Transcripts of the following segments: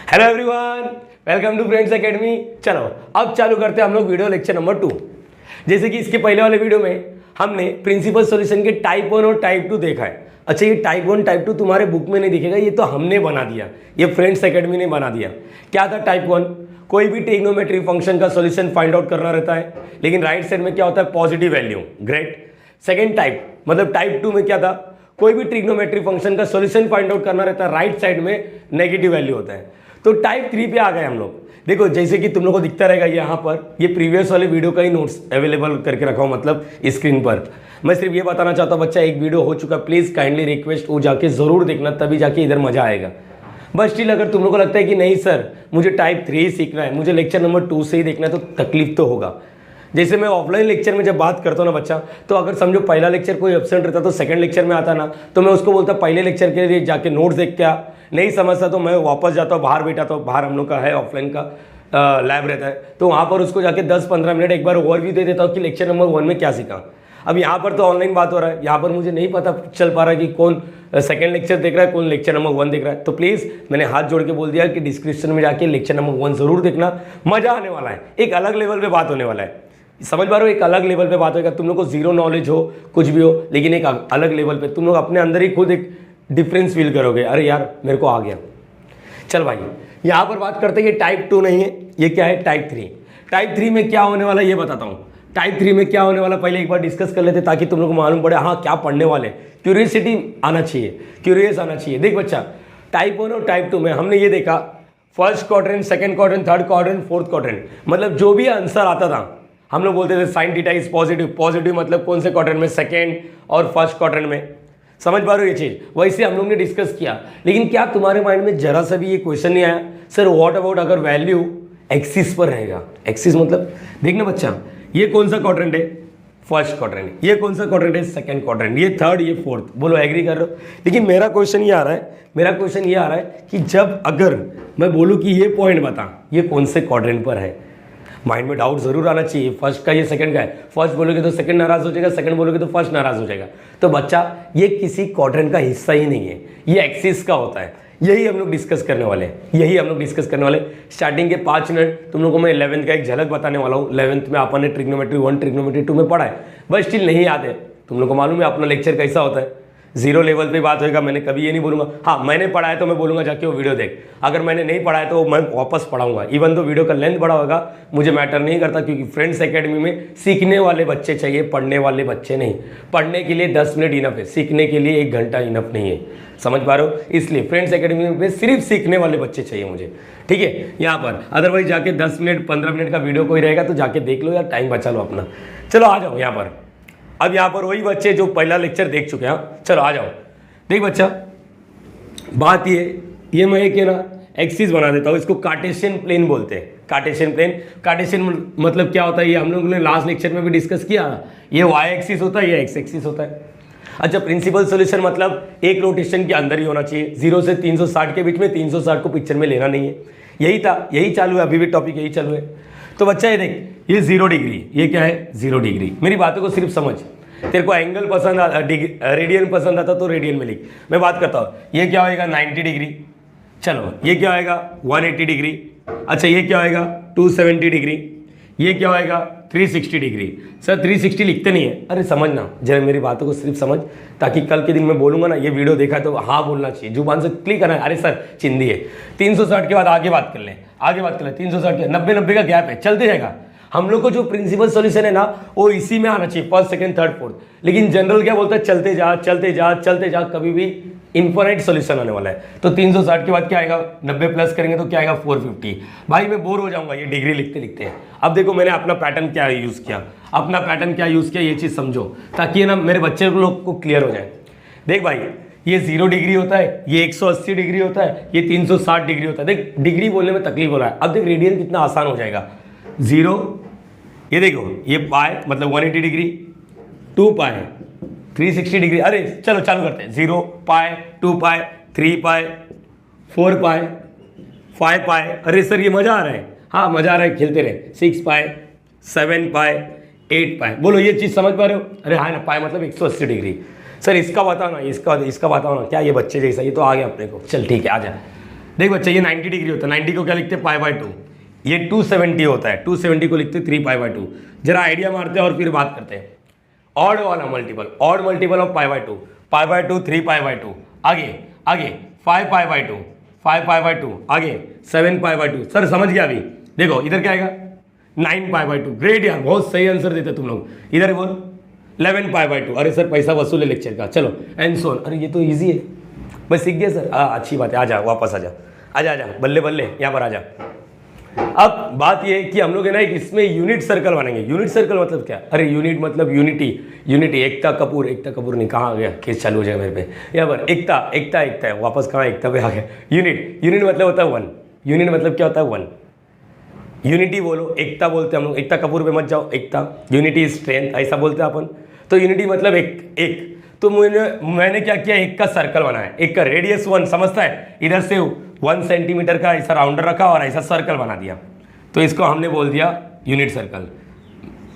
Hello everyone, welcome to friends academy. चलो अब चालू करते हैं हम लोग वीडियो लेक्चर नंबर 2। जैसे कि इसके पहले वाले वीडियो में हमने प्रिंसिपल सॉल्यूशन के टाइप 1 और टाइप 2 देखा है। अच्छा, ये टाइप 1 टाइप 2 तुम्हारे बुक में नहीं दिखेगा, ये तो हमने बना दिया, ये फ्रेंड्स एकेडमी ने बना दिया। क्या था टाइप 1? कोई भी ट्रिग्नोमेट्री फंक्शन का सॉल्यूशन फाइंड आउट करना रहता है, लेकिन राइट साइड में क्या होता है? Positive value. Great. Second type मतलब टाइप 2 में क्या था? कोई भी ट्रिग्नोमेट्री फंक्शन का सॉल्यूशन फाइंड आउट करना रहता है, राइट साइड में नेगेटिव वैल्यू होता है। तो टाइप 3 पे आ गए हम लोग। देखो जैसे कि तुम लोग को दिखता रहेगा यहाँ पर, ये प्रीवियस वाले वीडियो का ही नोट्स अवेलेबल करके रखा हूँ, मतलब स्क्रीन पर। मैं सिर्फ ये बताना चाहता हूँ बच्चा, एक वीडियो हो चुका, प्लीज़ काइंडली रिक्वेस्ट वो जाके ज़रूर देखना, तभी जाके इधर मजा आएगा। बस स्टिल अगर तुम लोग को लगता है कि नहीं सर मुझे टाइप 3 ही सीखना है, मुझे लेक्चर नंबर 2 से ही देखना है, तो तकलीफ तो होगा। जैसे मैं ऑफलाइन लेक्चर में जब बात करता हूँ ना बच्चा, तो अगर समझो पहला लेक्चर कोई एब्सेंट रहता तो सेकंड लेक्चर में आता ना, तो मैं उसको बोलता पहले लेक्चर के लिए जाके नोट्स देख के आ, नहीं समझता तो मैं वापस जाता हूँ बाहर बैठा, तो बाहर हम लोग का है ऑफलाइन का लैब रहता है, तो वहाँ पर उसको जाके 10-15 मिनट एक बार ओवरव्यू दे देता हूँ कि लेक्चर नंबर 1 में क्या सीखा। अब यहाँ पर तो ऑनलाइन बात हो रहा है, यहाँ पर मुझे नहीं पता चल पा रहा है कि कौन सेकंड लेक्चर देख रहा है, कौन लेक्चर नंबर 1 देख रहा है। तो प्लीज़ मैंने हाथ जोड़ के बोल दिया कि डिस्क्रिप्शन में जाके लेक्चर नंबर 1 जरूर देखना, मजा आने वाला है, एक अलग लेवल पे बात होने वाला है। समझ पा रहे हो? एक अलग लेवल पे बात होगा। तुम लोग को जीरो नॉलेज हो, कुछ भी हो, लेकिन एक अलग लेवल पे तुम लोग अपने अंदर ही खुद एक डिफरेंस फील करोगे, अरे यार मेरे को आ गया। चल भाई, यहाँ पर बात करते हैं कि टाइप 2 नहीं है, ये क्या है? टाइप 3। टाइप 3 में क्या होने वाला है ये बताता हूँ। टाइप 3 में क्या होने वाला पहले एक बार डिस्कस कर लेते, ताकि तुम लोग को मालूम पड़े हाँ क्या पढ़ने वाले। क्यूरियसिटी आना चाहिए, क्यूरियस आना चाहिए। देख बच्चा, टाइप 1 और टाइप 2 में हमने ये देखा, first quadrant, second quadrant, third quadrant, fourth quadrant, मतलब जो भी आंसर आता था हम लोग बोलते थे sign theta is positive. Positive मतलब कौन से क्वाड्रेंट में? सेकेंड और फर्स्ट क्वाड्रेंट में। समझ पा रहे हो ये चीज़? वैसे हम लोग ने डिस्कस किया, लेकिन क्या तुम्हारे माइंड में जरा सा भी ये क्वेश्चन नहीं आया, सर व्हाट अबाउट अगर वैल्यू एक्सिस पर रहेगा? एक्सिस मतलब देखना बच्चा, ये कौन सा क्वाड्रेंट है? First quadrant. ये कौन सा क्वाड्रेंट है? Second quadrant. ये थर्ड, ये फोर्थ। बोलो एग्री कर रहे हो? लेकिन मेरा क्वेश्चन ये आ रहा है, मेरा क्वेश्चन ये आ रहा है कि जब अगर मैं बोलूँ कि ये पॉइंट बता ये कौन से क्वाड्रेंट पर है, माइंड में डाउट जरूर आना चाहिए। फर्स्ट का ये सेकंड का है, फर्स्ट बोलोगे तो सेकंड नाराज हो जाएगा, सेकंड बोलोगे तो फर्स्ट नाराज हो जाएगा। तो बच्चा ये किसी क्वाड्रेंट का हिस्सा ही नहीं है, ये एक्सिस का होता है। यही हम लोग डिस्कस करने वाले हैं, यही हम लोग डिस्कस करने वाले। स्टार्टिंग के 5 मिनट तुम लोगों को मैं 11th का एक झलक बताने वाला हूँ। 11th में अपन ने ट्रिग्नोमेट्री 1 ट्रिग्नोमेट्री 2 में पढ़ा है, बट स्टिल नहीं याद है। तुम लोग को मालूम है अपना लेक्चर कैसा होता है, जीरो लेवल पे बात होगा। मैंने कभी ये नहीं बोलूँगा हाँ मैंने पढ़ा है तो मैं बोलूँगा जाके वो वीडियो देख, अगर मैंने नहीं पढ़ा है तो मैं वापस पढ़ाऊंगा। इवन तो वीडियो का लेंथ बड़ा होगा, मुझे मैटर नहीं करता, क्योंकि फ्रेंड्स एकेडमी में सीखने वाले बच्चे चाहिए, पढ़ने वाले बच्चे नहीं। पढ़ने के लिए 10 मिनट इनफ है, सीखने के लिए 1 घंटा इनफ नहीं है। समझ पा रहे हो? इसलिए फ्रेंड्स एकेडमी में सिर्फ सीखने वाले बच्चे चाहिए मुझे, ठीक है? यहाँ पर अदरवाइज जाके 10 मिनट 15 मिनट का वीडियो कोई रहेगा तो जाके देख लो यार, टाइम बचा लो अपना। चलो आ जाओ यहाँ पर। अब यहाँ पर वही बच्चे जो पहला लेक्चर देख चुके हैं, चलो आ जाओ। देख बच्चा, बात ये मैं एक ना एक्सिस बना देता हूँ, इसको कार्टेशियन प्लेन बोलते हैं। कार्टेशियन प्लेन, कार्टेशियन मतलब क्या होता है ये हम लोगों ने लास्ट लेक्चर में भी डिस्कस किया। ये वाई एक्सिस होता है, ये एक्स एक्सिस होता है। अच्छा, प्रिंसिपल सॉल्यूशन मतलब एक रोटेशन के अंदर ही होना चाहिए, 0 से 360 के बीच में, 360 को पिक्चर में लेना नहीं है। यही था, यही चालू है, अभी भी टॉपिक यही चालू है। तो बच्चा ये देख, ये 0 डिग्री, ये क्या है? 0 डिग्री। मेरी बातों को सिर्फ समझ, तेरे को एंगल पसंद आता, रेडियन पसंद आता तो रेडियन में लिख। मैं बात करता हूँ, ये क्या होएगा? 90 डिग्री। चलो ये क्या होएगा? 180 डिग्री। अच्छा ये क्या होएगा? 270 डिग्री। ये क्या होएगा? 360 डिग्री। सर 360 लिखते नहीं है, अरे समझना जरा, मेरी बातों को सिर्फ समझ, ताकि कल के दिन मैं बोलूँगा ना ये वीडियो देखा तो हाँ बोलना चाहिए, जुबान से क्लिक करना है। अरे सर चिंदी है, 360 के बाद आगे बात कर लें, आगे बात कर लें। 360 के 90 का गैप है, चलते जाएगा। हम लोग को जो प्रिंसिपल सॉल्यूशन है ना वो इसी में आना चाहिए, फर्स्ट सेकंड थर्ड फोर्थ। लेकिन जनरल क्या बोलता है? चलते जा चलते जा चलते जा, कभी भी इन्फिनिट सॉल्यूशन आने वाला है। तो 360 के बाद क्या आएगा? 90 प्लस करेंगे तो क्या आएगा? 450। भाई मैं बोर हो जाऊंगा ये डिग्री लिखते लिखते। अब देखो मैंने अपना पैटर्न क्या यूज़ किया, अपना पैटर्न क्या यूज़ किया, ये चीज़ समझो, ताकि ना मेरे बच्चे लोग को क्लियर हो जाए। देख भाई, ये 0 डिग्री होता है, ये 180 डिग्री होता है, ये 360 डिग्री होता है। देख डिग्री बोलने में तकलीफ हो रहा है, अब देख रेडियन कितना आसान हो जाएगा। 0, ये देखो ये पाई मतलब 180 डिग्री, 2 पाई 360 डिग्री। अरे चलो चालू करते हैं। 0 पाई, 2 पाई, 3 पाई, 4 पाई, 5 पाई। अरे सर ये मज़ा आ रहा है, हाँ मज़ा आ रहा है, खेलते रहे। 6 पाई, 7 पाई, 8 पाई। बोलो ये चीज़ समझ पा रहे हो? अरे हाँ ना, पाई मतलब 180 डिग्री। सर इसका बताओ ना, इसका बताओ ना, क्या ये बच्चे जैसा? ये तो आ गया अपने को। चल ठीक है, आ जा। देख बच्चा ये 90 डिग्री होता है, 90 को क्या लिखते हैं π/2, ये 270 होता है, 270 को लिखते हैं 3π/2। जरा आइडिया मारते हैं और फिर बात करते हैं। ऑड वाला मल्टीपल, ऑड मल्टीपल ऑफ π/2, π/2 3π/2, आगे आगे 5π/2, 5π/2, आगे 7π/2। सर समझ गया अभी? देखो इधर क्या आएगा 9π/2। ग्रेट यार, बहुत सही आंसर देते तुम लोग। इधर बोल 11π/2। अरे सर पैसा वसूल है लेक्चर का, चलो एंड सो ऑन। अरे ये तो इजी है, बस सीख गया सर। अच्छी बात है, आजा वापस आजा, आजा आजा, बल्ले बल्ले यहाँ पर आजा। अब बात ये है कि हम लोग है ना एक इसमें यूनिट सर्कल बनेंगे। यूनिट सर्कल मतलब क्या? अरे यूनिट मतलब यूनिटी, यूनिटी। एकता कपूर, एकता कपूर नहीं, कहाँ आ गया? केस चालू हो जाएगा मेरे पे। यहाँ पर एकता, एकता, एकता है, वापस कहाँ एकता पे आ गया। यूनिट, यूनिट मतलब होता है वन। यूनिट मतलब क्या होता है? वन। यूनिटी बोलो, एकता बोलते हैं हम लोग। एकता कपूर पे मत जाओ, एकता। यूनिटी इज स्ट्रेंथ, ऐसा बोलते हैं अपन। तो यूनिटी मतलब एक। तो मैंने क्या किया, एक का सर्कल बनाया, एक का रेडियस 1, समझता है? इधर से 1 सेंटीमीटर का ऐसा राउंडर रखा और ऐसा सर्कल बना दिया, तो इसको हमने बोल दिया यूनिट सर्कल।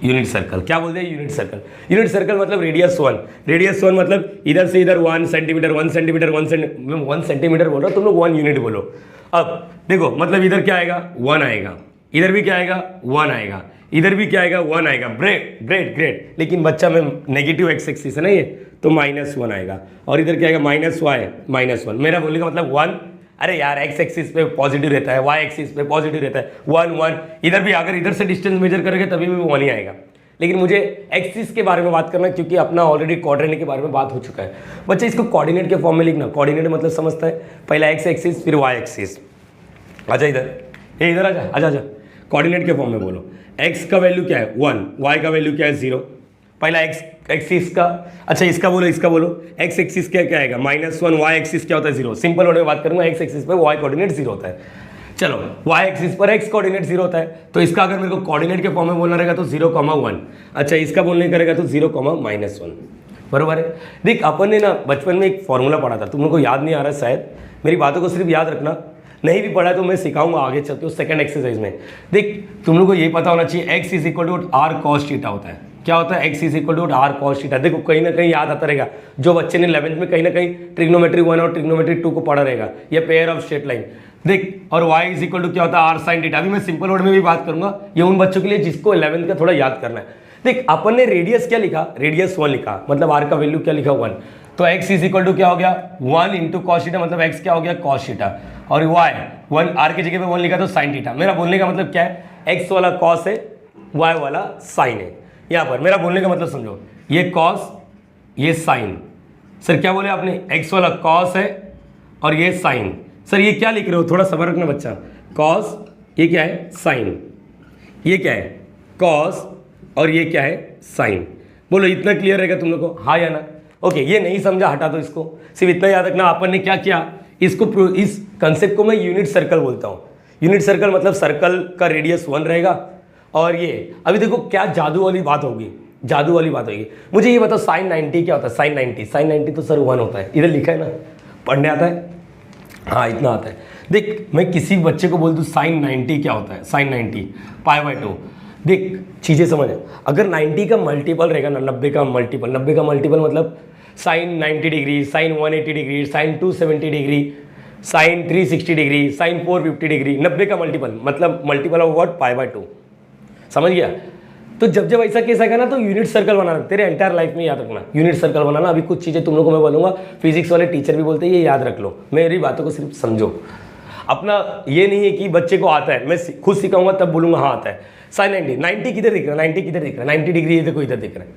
यूनिट सर्कल क्या बोल दिया? Unit circle. यूनिट सर्कल मतलब रेडियस 1। रेडियस 1 मतलब इधर से इधर 1 सेंटीमीटर, 1 सेंटीमीटर, 1 सेंटीमीटर बोल रहा हूँ, तुम लोग 1 यूनिट बोलो। अब देखो मतलब इधर क्या आएगा? 1 आएगा। इधर भी क्या आएगा? 1 आएगा। इधर भी क्या आएगा? 1 आएगा। Great great great. लेकिन बच्चा में नेगेटिव एक्स एक्सिस है ना ये, तो -1 आएगा। और इधर क्या आएगा? -1। मेरा बोलने का मतलब 1। अरे यार एक्स एक्सिस पे पॉजिटिव रहता है, वाई एक्सिस पे पॉजिटिव रहता है, 1 इधर भी। अगर इधर से डिस्टेंस मेजर करेंगे तभी भी 1 ही आएगा। लेकिन मुझे एक्सिस के बारे में बात करना है, क्योंकि अपना ऑलरेडी कोऑर्डिनेट के बारे में बात हो चुका है। बच्चे इसको कोऑर्डिनेट के फॉर्म में लिखना। कोऑर्डिनेट मतलब समझता है, पहला एक्स एक्सिस फिर वाई एक्सिस। आजा इधर, ये इधर आजा, आजा आजा। कोऑर्डिनेट के फॉर्म में बोलो। एक्स का वैल्यू क्या है? 1, वाई का वैल्यू क्या है? 0। पहला एक्स एक्सिस का, अच्छा इसका बोलो, इसका बोलो। एक्स एक्सिस क्या क्या आएगा? -1। वाई एक्सिस क्या होता है? 0। सिंपल होने में बात करूंगा, एक्स एक्सिस पर वाई कोऑर्डिनेट 0 होता है। चलो वाई एक्सिस पर एक्स कोऑर्डिनेट 0 होता है, तो इसका अगर मेरे को कोऑर्डिनेट के फॉर्म में बोलना रहेगा तो 0,1। अच्छा इसका बोलने करेगा तो 0,-1। बरोबर है। देख अपन ने ना बचपन में एक फॉर्मूला पढ़ा था, तुम लोग को याद नहीं आ रहा शायद। मेरी बातों को सिर्फ याद रखना, नहीं भी पढ़ा तो मैं सिखाऊंगा आगे चलते हो सेकंड एक्सरसाइज में। देख तुम लोग को ये पता होना चाहिए, x is equal to r cos theta होता है। क्या होता है? x is equal to r cos theta. देखो कहीं ना कहीं याद आता रहेगा, जो बच्चे ने 11th में कहीं ना कहीं ट्रिग्नोमेट्री 1 और ट्रिग्नोमेट्री 2 को पढ़ा रहेगा, ये पेयर ऑफ स्ट्रेट लाइन। देख और y इज इक्वल टू क्या होता है? R sine theta. अभी मैं सिंपल वर्ड में भी बात करूंगा, ये उन बच्चों के लिए जिसको 11th का थोड़ा याद करना है। देख अपन ने रेडियस क्या लिखा? रेडियस 1 लिखा, मतलब आर का वैल्यू क्या लिखा? 1। तो x इज इक्वल टू क्या हो गया? 1 इंटू कॉस थीटा, मतलब x क्या हो गया? Cos theta. और y 1 आर की जगह पे 1 लिखा तो साइन थीटा। मेरा बोलने का मतलब क्या है? x वाला कॉस है, y वाला साइन है। यहाँ पर मेरा बोलने का मतलब समझो, ये कॉस ये साइन। सर क्या बोले आपने? x वाला कॉस है और ये साइन। सर ये क्या लिख रहे हो? थोड़ा सबर रखना बच्चा। कॉस ये क्या है? साइन। ये क्या है? कॉस और ये क्या है? साइन। बोलो इतना क्लियर रहेगा तुम लोग को? हाँ या ना? ओके ये नहीं समझा हटा दो इसको, सिर्फ इतना याद रखना अपन ने क्या किया। इसको, इस कंसेप्ट को मैं यूनिट सर्कल बोलता हूँ। यूनिट सर्कल मतलब सर्कल का रेडियस 1 रहेगा। और ये अभी देखो क्या जादू वाली बात होगी, जादू वाली बात होगी। मुझे ये बताओ साइन 90 क्या होता है? साइन 90, साइन 90 तो सर 1 होता है। इधर लिखा है ना, पढ़ने आता है? हाँ इतना आता है। देख मैं किसी बच्चे को बोल दूँ साइन 90 क्या होता है? साइन 90 π/2। देख चीज़ें समझ, अगर 90 का मल्टीपल रहेगा ना, 90 का मल्टीपल, 90 का मल्टीपल मतलब sine 90 degree, sine 180 degree, sine 270 degree, sine 360 degree, sine 450 degree. 90 का मल्टीपल मतलब मल्टीपल ऑफ व्हाट? π/2। समझ गया? तो जब जब ऐसा केस आएगा ना तो यूनिट सर्कल बनाना, तेरे एंटायर लाइफ में याद रखना यूनिट सर्कल बनाना। अभी कुछ चीज़ें तुम लोग को मैं बोलूँगा, फिजिक्स वाले टीचर भी बोलते हैं, ये याद रख लो। मेरी बातों को सिर्फ समझो। अपना ये नहीं है कि बच्चे को आता है, मैं खुद सिखाऊंगा तब बोलूँगा हाँ आता है। साइन 90 किधर दिख रहा है? 90 किधर दिख रहा है? 90 डिग्री देखो इधर दिख रहा है,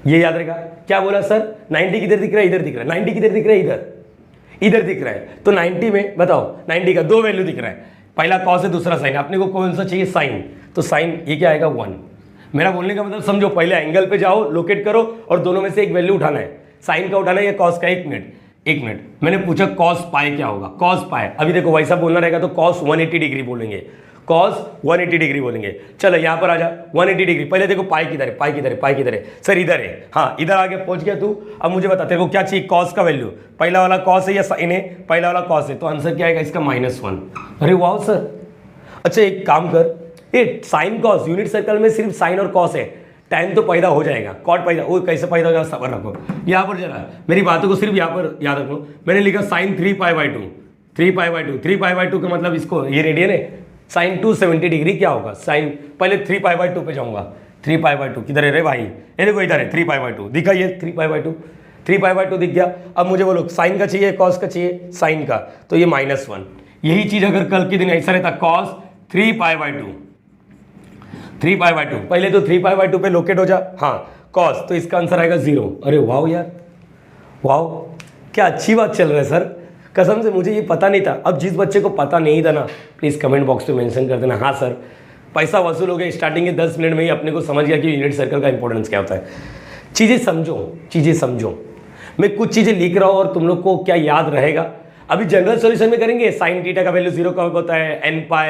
ये याद रहेगा। क्या बोला सर? 90 किधर दिख रहा है? इधर दिख रहा है। 90 किधर दिख रहा है? इधर दिख रहा है। तो 90 में बताओ 90 का 2 वैल्यू दिख रहा है, पहला कॉस है दूसरा साइन। अपने को कौन सा चाहिए? साइन। तो साइन ये क्या आएगा? 1। मेरा बोलने का मतलब समझो, पहले एंगल पे जाओ, लोकेट करो और दोनों में से एक वैल्यू उठाना है। साइन का उठाना है या कॉस का? एक मिनट मैंने पूछा कॉस पाई क्या होगा? Cos pi. अभी देखो वैसा बोलना रहेगा तो कॉस 180 डिग्री बोलेंगे, कॉस 180 डिग्री बोलेंगे। चलो यहाँ पर आ जा 180 डिग्री। पहले देखो पाई किधर है? पाई किधर है? पाई किधर है? सर इधर है। हाँ इधर आगे पहुंच गया तू। अब मुझे बता तेरे को क्या चाहिए? कॉस का वैल्यू। पहला वाला कॉस है या साइन है? पहला वाला कॉस है, तो आंसर क्या आएगा इसका? -1। अरे वाह सर। अच्छा एक काम कर, ये साइन कॉस यूनिट सर्कल में सिर्फ साइन और कॉस है, टाइम तो पैदा हो जाएगा, कॉट पैदा, वो कैसे पैदा होगा सबर रखो। यहाँ पर जरा मेरी बातों को सिर्फ यहाँ पर याद रखो। मैंने लिखा साइन 3π/2, 3π/2, 3π/2 का मतलब इसको, ये रेडियन है, साइन 270 डिग्री क्या होगा, साइन, पहले 3π/2 पे जाऊंगा, 3π/2 किधर है रे भाई, ये देखो इधर है 3π/2, दिखा ये 3π/2, 3π/2 दिख गया। अब मुझे बोलो साइन का चाहिए कॉस का चाहिए, साइन का, तो ये -1। यही चीज अगर कल के दिन ऐसा रहता कॉस 3π/2, 3π/2, पहले तो 3π/2 पे लोकेट हो जा, हाँ कॉस, तो इसका आंसर आएगा 0। अरे वाह यार, वाह क्या अच्छी बात चल रहा है सर, कसम से मुझे ये पता नहीं था। अब जिस बच्चे को पता नहीं था ना, प्लीज़ कमेंट बॉक्स में मेंशन कर देना, हाँ सर पैसा वसूल हो गया, स्टार्टिंग के 10 मिनट में ही अपने को समझ गया कि यूनिट सर्कल का इंपॉर्टेंस क्या होता है। चीज़ें समझो, चीज़ें समझो। मैं कुछ चीज़ें लिख रहा हूँ और तुम लोग को क्या याद रहेगा, अभी जनरल सॉल्यूशन में करेंगे, साइन थीटा का वैल्यू 0 कब होता है, n π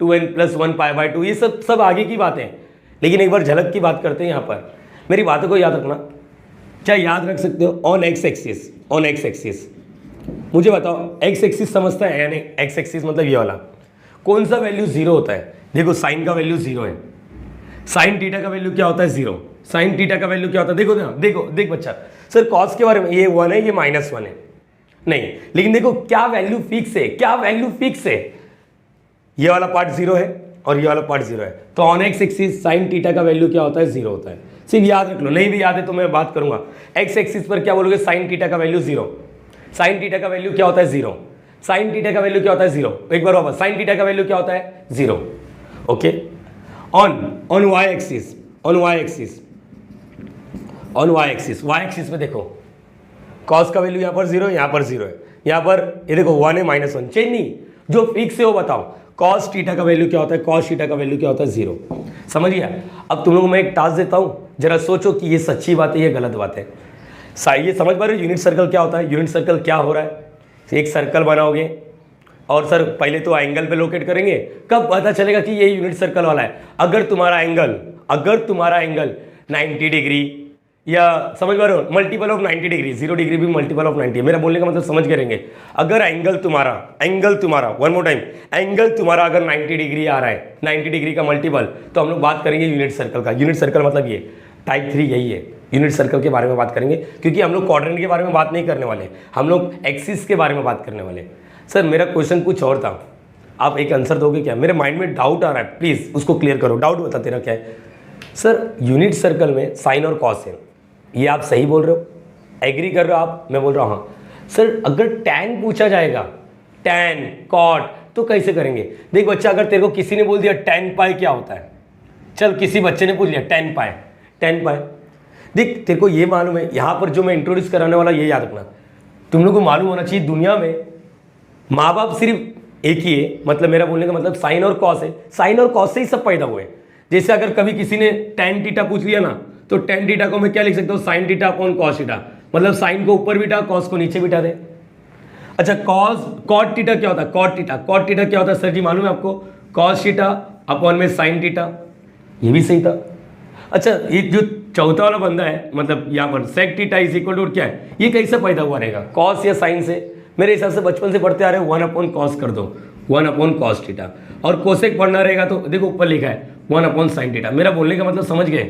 2n + 1π/2, ये सब आगे की बातें, लेकिन एक बार झलक की बात करते हैं यहाँ पर। मेरी बातों को याद रखना, क्या याद रख सकते हो, on x axis, on x axis मुझे बताओ, एक्स एक्सिस समझता है यानी एक्स एक्सिस मतलब ये वाला, कौन सा वैल्यू 0 होता है, देखो साइन का वैल्यू 0 है, साइन थीटा का वैल्यू क्या होता है 0, साइन थीटा का वैल्यू क्या होता है, देखो ना, देखो देख बच्चा, सर कॉस के बारे में ये 1 है, ये -1 है, नहीं, लेकिन देखो क्या वैल्यू फिक्स है, क्या वैल्यू फिक्स है, ये वाला पार्ट 0 है और ये वाला पार्ट 0 है, तो on x axis sign theta का वैल्यू क्या होता है 0 होता है, सिर्फ याद रख लो, नहीं भी याद है तो मैं बात करूंगा। एक्स एक्सिस पर क्या बोलोगे, साइन थीटा का वैल्यू 0, साइन थीटा का वैल्यू क्या होता है 0, साइन थीटा का वैल्यू क्या होता है 0, एक बार वापस, साइन थीटा का वैल्यू क्या होता है 0, okay. On y axis, on y axis, on y axis, y axis में देखो कॉस का वैल्यू यहाँ पर 0 है, यहाँ पर 0 है, यहाँ पर ये देखो 1 है -1, चेंज नहीं, जो फिक्स है वो बताओ, कॉस थीटा का वैल्यू क्या होता है, कॉस थीटा का वैल्यू क्या होता है 0, समझ गया। अब तुम लोगों को मैं एक टास्क देता हूँ, जरा सोचो कि ये सच्ची बात है ये गलत बात है, ये समझ पा रहे हो यूनिट सर्कल क्या होता है, यूनिट सर्कल क्या हो रहा है, एक सर्कल बनाओगे और सर पहले तो एंगल पे लोकेट करेंगे, कब पता चलेगा कि ये यूनिट सर्कल वाला है, अगर तुम्हारा एंगल 90 डिग्री या समझ पा रहे हो, मल्टीपल ऑफ 90 डिग्री, 0 डिग्री भी मल्टीपल ऑफ 90 है, मेरा बोलने का मतलब समझ के रहेंगे। अगर एंगल तुम्हारा वन मोर टाइम, एंगल तुम्हारा अगर 90 डिग्री आ रहा है, 90 डिग्री का मल्टीपल, तो हम लोग बात करेंगे यूनिट सर्कल का। यूनिट सर्कल मतलब ये टाइप 3 यही है, यूनिट सर्कल के बारे में बात करेंगे, क्योंकि हम लोग क्वाड्रेंट के बारे में बात नहीं करने वाले, हम लोग एक्सिस के बारे में बात करने वाले। सर मेरा क्वेश्चन कुछ और था, आप एक आंसर दोगे क्या, मेरे माइंड में डाउट आ रहा है, प्लीज़ उसको क्लियर करो, डाउट बता तेरा क्या है। सर यूनिट सर्कल में साइन और कॉस है, ये आप सही बोल रहे हो, एग्री कर रहे हो आप, मैं बोल रहा हूँ हाँ। सर अगर टैन पूछा जाएगा, टैन कॉट, तो कैसे करेंगे, देख बच्चा, अगर तेरे को किसी ने बोल दिया tan π क्या होता है, चल किसी बच्चे ने पूछ लिया tan π, देख तेरे को ये मालूम है, यहाँ पर जो मैं इंट्रोड्यूस कराने वाला ये याद रखना, तुम लोग को मालूम होना चाहिए दुनिया में माँ बाप सिर्फ एक ही है, मतलब मेरा बोलने का मतलब साइन और कॉस है, साइन और कॉस से ही सब पैदा हुए। जैसे अगर कभी किसी ने tan थीटा पूछ लिया ना, तो tan थीटा को मैं क्या लिख सकता हूँ, sign theta upon cos theta, मतलब साइन को ऊपर बिठा कॉस को नीचे बिठा दे। अच्छा कॉट थीटा क्या होता है, कॉट थीटा क्या होता है सर जी मालूम है आपको, कॉस थीटा अपॉन में साइन थीटा, ये भी सही था। अच्छा ये जो चौथा वाला बंदा है, मतलब यहाँ पर sec theta is equal to क्या है, ये कैसे पैदा हुआ रहेगा, कॉस या साइन से, मेरे हिसाब से बचपन से पढ़ते आ रहे हैं 1 अपॉन कॉस कर दो, 1 अपॉन कॉस थीटा, और कोसेक पढ़ना रहेगा तो देखो ऊपर लिखा है 1 अपॉन साइन थीटा। मेरा बोलने का मतलब समझ गए,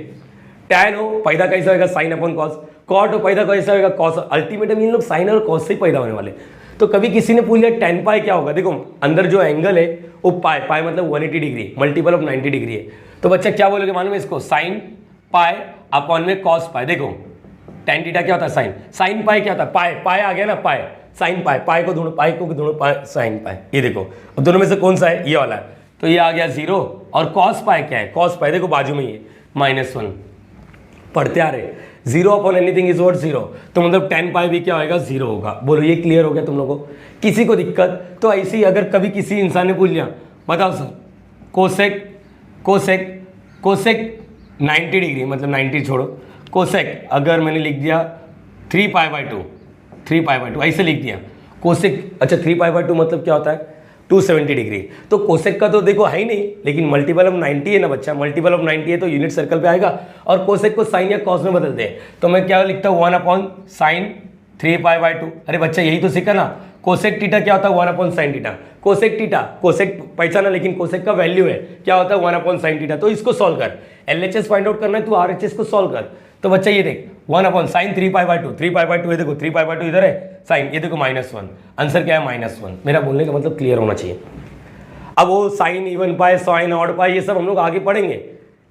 टैन हो पैदा कैसा होगा साइन अपॉन कॉस, कॉट हो पैदा कैसा होगा कॉस, अल्टीमेटली इन लोग साइन और कॉस से ही पैदा होने वाले। तो कभी किसी ने पूछ लिया tan π क्या होगा, देखो अंदर जो एंगल है वो पाई मतलब 180 डिग्री मल्टीपल ऑफ 90 डिग्री है, तो बच्चा क्या बोलोगे मालूम है इसको, साइन पाई अपॉन में कॉस पाई। देखो tan थीटा क्या होता है, साइन पाई क्या होता है, पाई आ गया ना, पाई साइन पाई को ढूंढो साइन पाई, ये देखो अब दोनों में से कौन सा है, ये वाला है, तो ये आ गया 0, और कॉस पाई क्या है, कॉस पाई देखो बाजू में ही है -1, पढ़ते आ रहे 0 अपॉन एनीथिंग इज व्हाट 0, तो मतलब tan π भी क्या होगा 0 होगा। बोलो ये क्लियर हो गया तुम लोगों को, किसी को दिक्कत, तो ऐसे ही अगर कभी किसी इंसान ने पूछ लिया, बताओ सर कोसेक 90 डिग्री मतलब 90 छोड़ो, कोसेक अगर मैंने लिख दिया 3π/2 ऐसे लिख दिया कोसेक, अच्छा 3π/2 मतलब क्या होता है 270 डिग्री, तो कोसेक का तो देखो है ही नहीं, लेकिन मल्टीपल ऑफ 90 है ना बच्चा, मल्टीपल ऑफ 90 है तो यूनिट सर्कल पे आएगा, और कोसेक को साइन या कॉस में बदलते हैं, तो मैं क्या लिखता हूँ 1 अपॉन साइन 3π/2। अरे बच्चा यही तो सीखा ना, कोसेक थीटा क्या होता है 1 upon sine theta, cosec theta cosec पहचाना, लेकिन कोसेक का वैल्यू है क्या होता है 1 अपॉन साइन थीटा, तो इसको सॉल्व कर, LHS फाइंड आउट करना है तो RHS को सॉल्व कर, तो बच्चा ये देख 1 अपॉन साइन 3π/2, 3π/2 ये देखो 3π/2 इधर है, साइन ये देखो -1, आंसर क्या है -1। मेरा बोलने का मतलब क्लियर होना चाहिए। अब वो साइन इवन पाए, साइन ऑड पाए, ये सब हम लोग आगे पढ़ेंगे,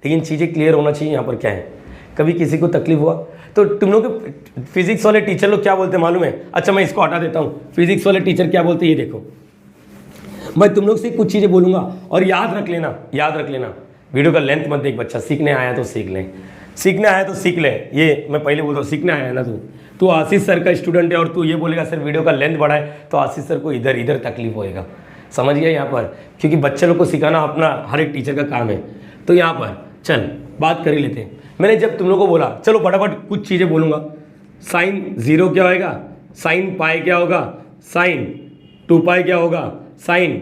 लेकिन चीज़ें क्लियर होना चाहिए यहाँ पर क्या है। कभी किसी को तकलीफ हुआ तो तुम लोग फिजिक्स वाले टीचर लोग क्या बोलते हैं मालूम है? अच्छा मैं इसको हटा देता हूँ, फिजिक्स वाले टीचर क्या बोलते हैं ये देखो, मैं तुम लोग से कुछ चीज़ें बोलूँगा और याद रख लेना, याद रख लेना। वीडियो का लेंथ मत देख बच्चा, सीखने आया तो सीख ले, सीखने आया तो सीख ले। ये मैं पहले बोलता हूँ, सीखने आया है ना तू आशीष सर का स्टूडेंट है और तू ये बोलेगा सर वीडियो का लेंथ बढ़ा है, तो आशीष सर को इधर इधर तकलीफ होएगा, समझ गया यहाँ पर, क्योंकि बच्चे लोग को सिखाना अपना हर एक टीचर का काम है। तो यहाँ पर चल बात कर ही लेते हैं। मैंने जब तुम लोग को बोला चलो फटाफट कुछ चीज़ें बोलूँगा, साइन 0 क्या होएगा, साइन पाई क्या होगा, साइन 2π क्या होगा, साइन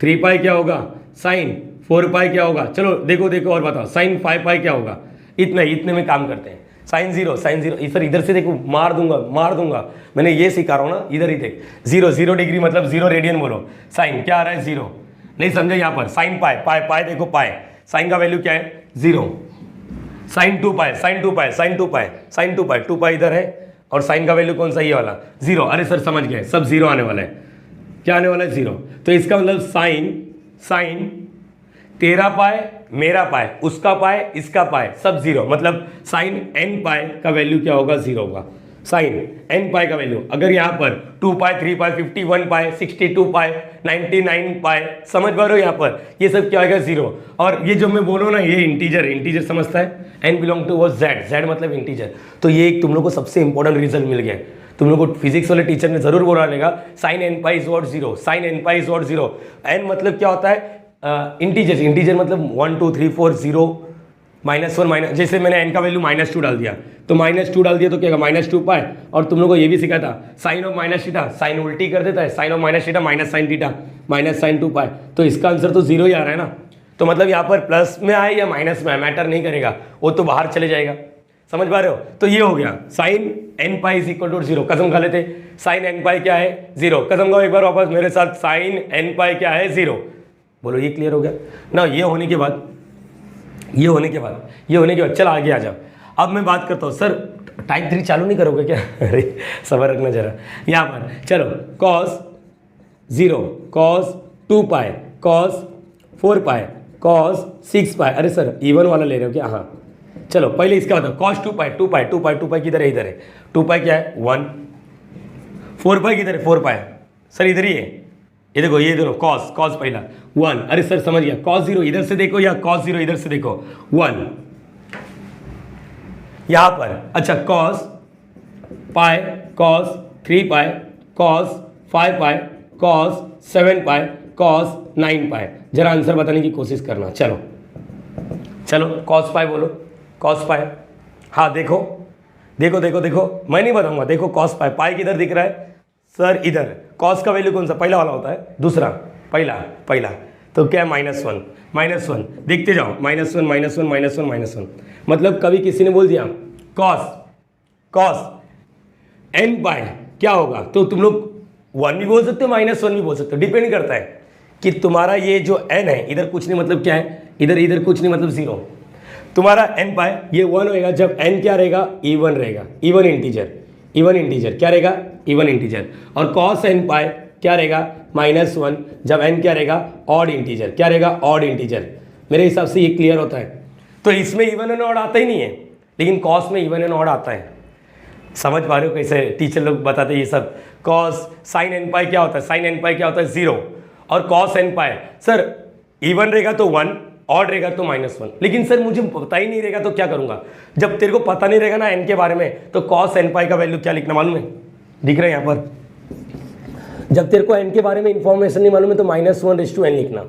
3π क्या होगा, साइन 4π क्या होगा, चलो देखो देखो और बताओ, साइन 5π क्या होगा। इतने में काम करते हैं। साइन 0 सर इधर से देखो, मार दूंगा, मैंने ये सिखा रहा हूँ ना, इधर ही देख, 0 डिग्री मतलब 0 रेडियन बोलो, साइन क्या आ रहा है 0, नहीं समझे यहाँ पर, साइन पाई देखो पाई, साइन का वैल्यू क्या है 0, साइन 2π 2π इधर है और साइन का वैल्यू कौन सा ये वाला 0। अरे सर समझ गए, सब 0 आने वाला है, क्या आने वाला है 0। तो इसका मतलब साइन तेरा पाए, मेरा पाए, उसका पाए, इसका पाए, सब 0, मतलब साइन n पाए का वैल्यू क्या होगा 0 होगा। साइन n पाए का वैल्यू अगर यहाँ पर 2π 3π 51 पाए 62 पाए 99 पाए, समझ पा रहे हो यहाँ पर, ये सब क्या होगा 0। और ये जो मैं बोल रहा हूँ ना, ये इंटीजर समझता है, n बिलोंग टू वो z मतलब इंटीजर। तो ये एक तुम लोग को सबसे इंपॉर्टेंट रिजल्ट मिल गया। तुम लोग को फिजिक्स वाले टीचर ने जरूर बोला रहेगा sine n pi is what 0, sine n pi is what 0। n मतलब क्या होता है इंटीजर मतलब 1 2 3 4 0 -1 माइनस, जैसे मैंने n का वैल्यू -2 डाल दिया तो -2 डाल दिया तो क्या होगा -2π। और तुम लोग को ये भी सिखाया था sine of minus theta, sine उल्टी कर देता है, sine of minus theta minus sine theta minus sine 2π, तो इसका आंसर तो 0 ही आ रहा है ना। तो मतलब यहाँ पर प्लस में आए या माइनस में आए मैटर नहीं करेगा, वो तो बाहर चले जाएगा, समझ पा रहे हो। तो ये हो गया sine n pi is equal to 0, कसम खा लेते, साइन n पाई क्या है 0, कसम खाओ एक बार वापस मेरे साथ, साइन n पाई क्या है 0, बोलो ये क्लियर हो गया ना। ये होने के बाद चल आगे आ जाओ। अब मैं बात करता हूँ सर टाइप 3 चालू नहीं करोगे क्या? अरे सबर रखना जरा, यहाँ पर चलो cos 0, cos 2π, cos 4π, cos 6π, अरे सर इवन वाला ले रहे हो क्या? हाँ चलो पहले इसका बताओ, cos 2π किधर है, इधर है, 2π क्या है 1, 4π किधर है 4π, सर इधर ही है, ये देखो ये दोनों cos पहला 1, अरे सर समझ गया, cos 0 इधर से देखो या cos 0 इधर से देखो 1 यहाँ पर, अच्छा cos पाई, cos 3π, cos 5π, cos 7π, cos 9π, जरा आंसर बताने की कोशिश करना। चलो cos पाई बोलो, cos पाई, हाँ देखो मैं नहीं बताऊंगा, देखो cos पाई किधर दिख रहा है सर, इधर cos का वैल्यू कौन सा पहला वाला होता है, दूसरा पहला तो क्या है -1 देखते जाओ, -1 मतलब कभी किसी ने बोल दिया cos n पाई क्या होगा, तो तुम लोग 1 भी बोल सकते हो -1 भी बोल सकते हो, डिपेंड करता है कि तुम्हारा ये जो n है इधर कुछ नहीं मतलब क्या है, इधर कुछ नहीं मतलब 0, तुम्हारा n पाई ये 1 होएगा जब n क्या रहेगा, इवन रहेगा, इवन इंटीजर क्या रहेगा, इवन इंटीजर। और cos n पाई क्या रहेगा -1 जब n क्या रहेगा, ऑड इंटीजर, क्या रहेगा ऑड इंटीजर। मेरे हिसाब से ये क्लियर होता है। तो इसमें इवन एंड ऑड आता ही नहीं है, लेकिन cos में इवन एंड ऑड आता है, समझ पा रहे हो कैसे टीचर लोग बताते हैं ये सब। cos sin n पाई क्या होता है, sin n पाई क्या होता है 0, और cos n पाई सर इवन रहेगा तो 1, ऑड रहेगा तो -1, लेकिन सर मुझे पता ही नहीं रहेगा तो क्या करूंगा। जब तेरे को पता नहीं रहेगा ना n के बारे में, तो cos n पाई का वैल्यू क्या लिखना मालूम है, दिख रहा है यहाँ पर, जब तेरे को n के बारे में इंफॉर्मेशन नहीं मालूम है तो -1/n लिखना,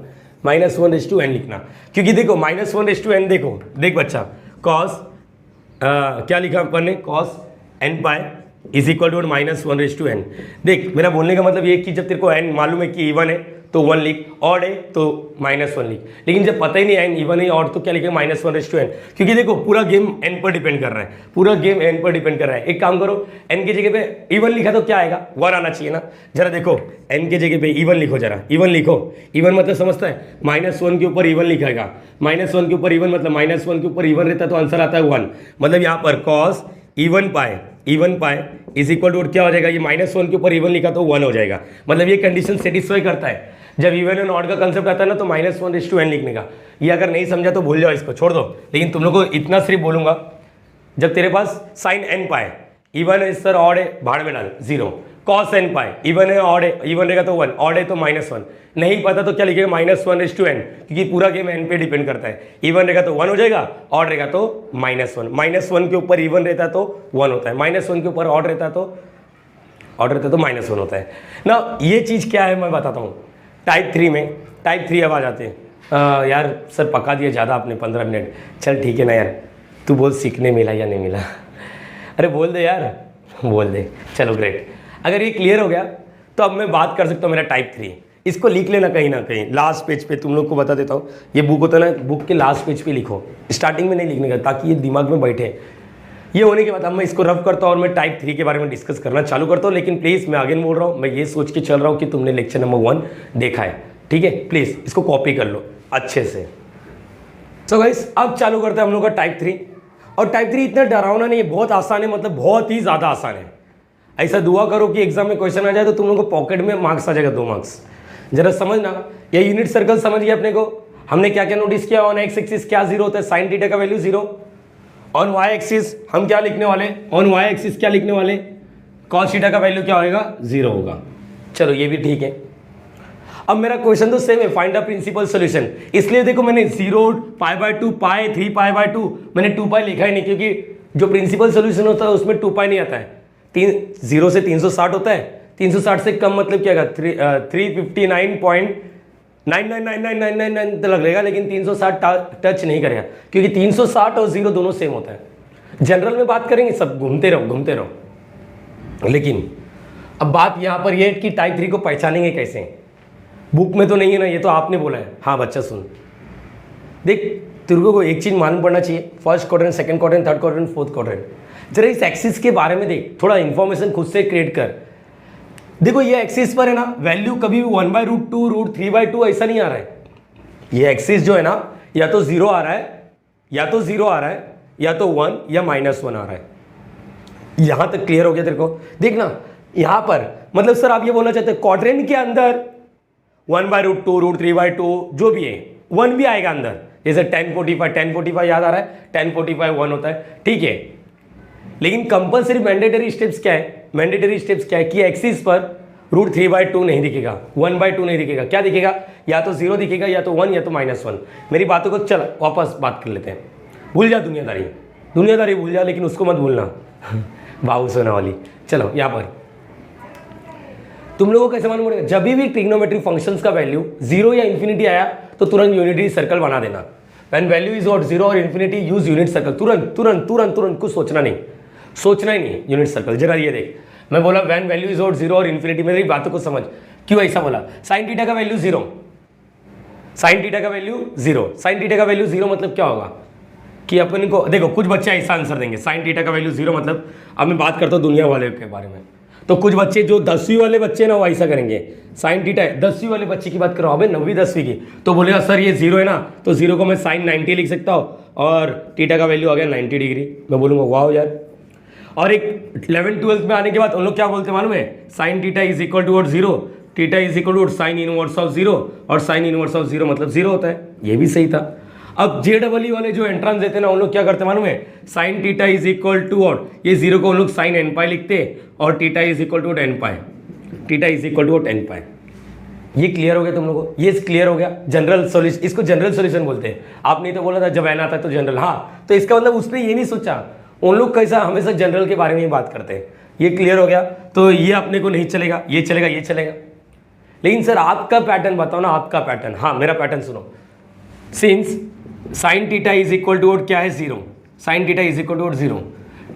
-1/n लिखना, क्योंकि देखो -1/n देख बच्चा, cos क्या लिखा अपन ने, cos n pi is equal to -1/n। देख मेरा बोलने का मतलब ये कि जब तेरे को n मालूम है कि इवन है तो 1 लिख, ऑड है तो -1 लिख, लेकिन जब पता ही नहीं n इवन है ऑड तो क्या लिखेगा -1/n, क्योंकि देखो पूरा गेम n पर डिपेंड कर रहा है, एक काम करो n की जगह पे इवन लिखा तो क्या आएगा 1 आना चाहिए ना। जरा देखो n के जगह पे इवन लिखो, जरा इवन लिखो, इवन मतलब समझता है -1 के ऊपर इवन लिखाएगा, -1 के ऊपर इवन मतलब -1 के ऊपर इवन रहता है तो आंसर आता है 1, मतलब यहाँ पर cos इवन पाए इज इक्वल टू क्या हो जाएगा, ये -1 के ऊपर इवन लिखा तो 1 हो जाएगा, मतलब ये कंडीशन सेटिस्फाई करता है। जब इवन एंड ऑड का कंसेप्ट आता है ना तो -1:n लिखने का। ये अगर नहीं समझा तो भूल जाओ, इसको छोड़ दो। लेकिन तुम लोग को इतना सिर्फ बोलूंगा, जब तेरे पास साइन n पाए, इवन है सर ऑड है, भाड़ में डाल 0, कॉस n पाए, इवन है ऑड है, इवन रहेगा तो 1, ऑड है तो -1, नहीं पता तो क्या लिखेगा -1:n, क्योंकि पूरा गेम n पे डिपेंड करता है। इवन रहेगा तो 1 हो जाएगा, ऑड रहेगा तो -1, -1 के ऊपर इवन रहता है तो 1 होता है, -1 के ऊपर ऑड रहता है तो -1 होता है ना। ये चीज़ क्या है मैं बताता हूँ। टाइप 3 में, टाइप 3 अब आ जाते हैं। यार सर पका दिया ज़्यादा आपने 15 मिनट, चल ठीक है ना यार, तू बोल सीखने मिला या नहीं मिला। अरे बोल दे यार, बोल दे, चलो ग्रेट। अगर ये क्लियर हो गया तो अब मैं बात कर सकता हूँ मेरा टाइप 3। इसको लिख लेना कहीं ना कहीं लास्ट पेज पे, तुम लोग को बता देता हूँ। ये बुक होता है ना, बुक के लास्ट पेज पे लिखो, स्टार्टिंग में नहीं लिखने का, ताकि ये दिमाग में बैठे। ये होने के बाद अब मैं इसको रफ करता हूँ और मैं टाइप 3 के बारे में डिस्कस करना चालू करता हूँ। लेकिन प्लीज़ मैं आगे बोल रहा हूँ, मैं ये सोच के चल रहा हूँ कि तुमने लेक्चर नंबर 1 देखा है, ठीक है। प्लीज़ इसको कॉपी कर लो अच्छे से। सो गाइस अब चालू करते हैं हम लोग का टाइप 3। और टाइप 3 इतना डरावना नहीं है, बहुत आसान है, मतलब बहुत ही ज़्यादा आसान है। ऐसा दुआ करो कि एग्जाम में क्वेश्चन आ जाए तो तुम लोगों को पॉकेट में मार्क्स आ जाएगा, 2 मार्क्स। जरा समझना, ये यूनिट सर्कल समझ गया अपने को। हमने क्या क्या नोटिस किया, ऑन एक्स एक्सिस क्या 0 होता है, साइन थीटा का वैल्यू 0। ऑन वाई एक्सिस हम क्या लिखने वाले, ऑन वाई एक्सिस क्या लिखने वाले, कॉस थीटा का वैल्यू क्या होगा, 0 होगा। चलो ये भी ठीक है। अब मेरा क्वेश्चन तो सेम है, फाइंड द प्रिंसिपल सॉल्यूशन। इसलिए देखो मैंने 0, π/2, पाई 3 π/2, मैंने 2 पाई लिखा ही नहीं, क्योंकि जो प्रिंसिपल सॉल्यूशन होता है उसमें 2 पाई नहीं आता है। 0 से 360 होता है, 360 से कम मतलब क्या होगा, 359.999999 तो लगेगा, लेकिन 360 टच नहीं करेगा, क्योंकि 360 और 0 दोनों सेम होता है। जनरल में बात करेंगे सब घूमते रहो। लेकिन अब बात यहाँ पर यह है कि टाइप 3 को पहचानेंगे कैसे। बुक में तो नहीं है ना, ये तो आपने बोला है। हाँ बच्चा सुन, देख तेरे को एक चीज़ मालूम पड़ना चाहिए, first quadrant, second quadrant, third quadrant, fourth quadrant. जरा इस एक्सिस के बारे में देख, थोड़ा इंफॉर्मेशन खुद से क्रिएट कर। देखो ये एक्सिस पर है ना, वैल्यू कभी भी 1/√2, √3/2 ऐसा नहीं आ रहा है। ये एक्सिस जो है ना, या तो 0 आ रहा है, या तो 0 आ रहा है, या तो 1 या -1 आ रहा है। यहां तक क्लियर हो गया तेरे को। देखना यहां पर, मतलब सर आप ये बोलना चाहते हैं क्वाड्रेंट के अंदर 1/√2, √3/2 जो भी है 1 भी आएगा अंदर। जैसे 1045 याद आ रहा है, 1045 1 होता है, ठीक है। लेकिन कंपल्सरी मैंडेटरी स्टेप्स क्या है, मैंडेटरी स्टेप्स क्या है कि एक्सिस पर √3/2 नहीं दिखेगा, 1/2 नहीं दिखेगा, क्या दिखेगा, या तो 0 दिखेगा, या तो 1, या तो -1। मेरी बातों को चल वापस बात कर लेते हैं। भूल जा दुनियादारी भूल जा, लेकिन उसको मत भूलना बाबू सोना वाली। चलो यहाँ पर तुम लोगों को कैसे मालूम पड़ेगा, जब भी ट्रिग्नोमेट्रिक फंक्शंस का वैल्यू 0 या इन्फिनिटी आया तो तुरंत यूनिटरी सर्कल बना देना। व्हेन वैल्यू इज ऑट 0 और इन्फिनिटी यूज यूनिट सर्कल। तुरंत कुछ सोचना ही नहीं, यूनिट सर्कल। जरा ये देख, मैं बोला व्हेन वैल्यू इज ऑट 0 और इन्फिनिटी, मेरी बातों को समझ, क्यों ऐसा बोला। साइन थीटा का वैल्यू 0, साइन थीटा का वैल्यू 0, साइन थीटा का वैल्यू 0 मतलब क्या होगा कि अपन को, देखो कुछ बच्चे ऐसा आंसर देंगे, साइन थीटा का वैल्यू 0 मतलब, अब मैं बात करता हूँ दुनिया वाले के बारे में, तो कुछ बच्चे जो 10वीं वाले बच्चे ना वो ऐसा करेंगे, साइन थीटा है, 10वीं वाले बच्चे की बात करो, अबे 9वीं 10वीं की, तो बोलेगा सर ये 0 है ना, तो 0 को मैं साइन 90 लिख सकता हूँ और थीटा का वैल्यू आ गया 90 डिग्री। मैं बोलूँगा वाह यार। और एक 11th-12th में आने के बाद उन लोग क्या बोलते हैं मालूम है, sine theta is equal to 0, theta is equal to sine inverse of 0, और साइन इनवर्स ऑफ 0 मतलब 0 होता है। ये भी सही था। अब JEE वाले जो एंट्रेंस देते हैं ना, उन लोग क्या करते हैं मालूम है, sine theta is equal to, और ये 0 को उन लोग साइन n पाई लिखते हैं, और theta is equal to 10 pi, theta is equal to 10 pi. ये क्लियर हो गया तुम लोगों को, ये क्लियर हो गया। जनरल सॉल्यूशन, इसको जनरल सॉल्यूशन बोलते हैं। आपने तो बोला था जब एन आता है तो जनरल, हाँ, तो इसका मतलब उसने ये नहीं सोचा, उन लोग कैसा हमेशा जनरल के बारे में ही बात करते हैं। ये क्लियर हो गया, तो ये अपने को नहीं चलेगा, ये चलेगा, ये चलेगा। लेकिन सर आपका पैटर्न बताओ ना, आपका पैटर्न। हाँ मेरा पैटर्न सुनो, since sine theta is equal to क्या है 0, sine theta is equal to 0,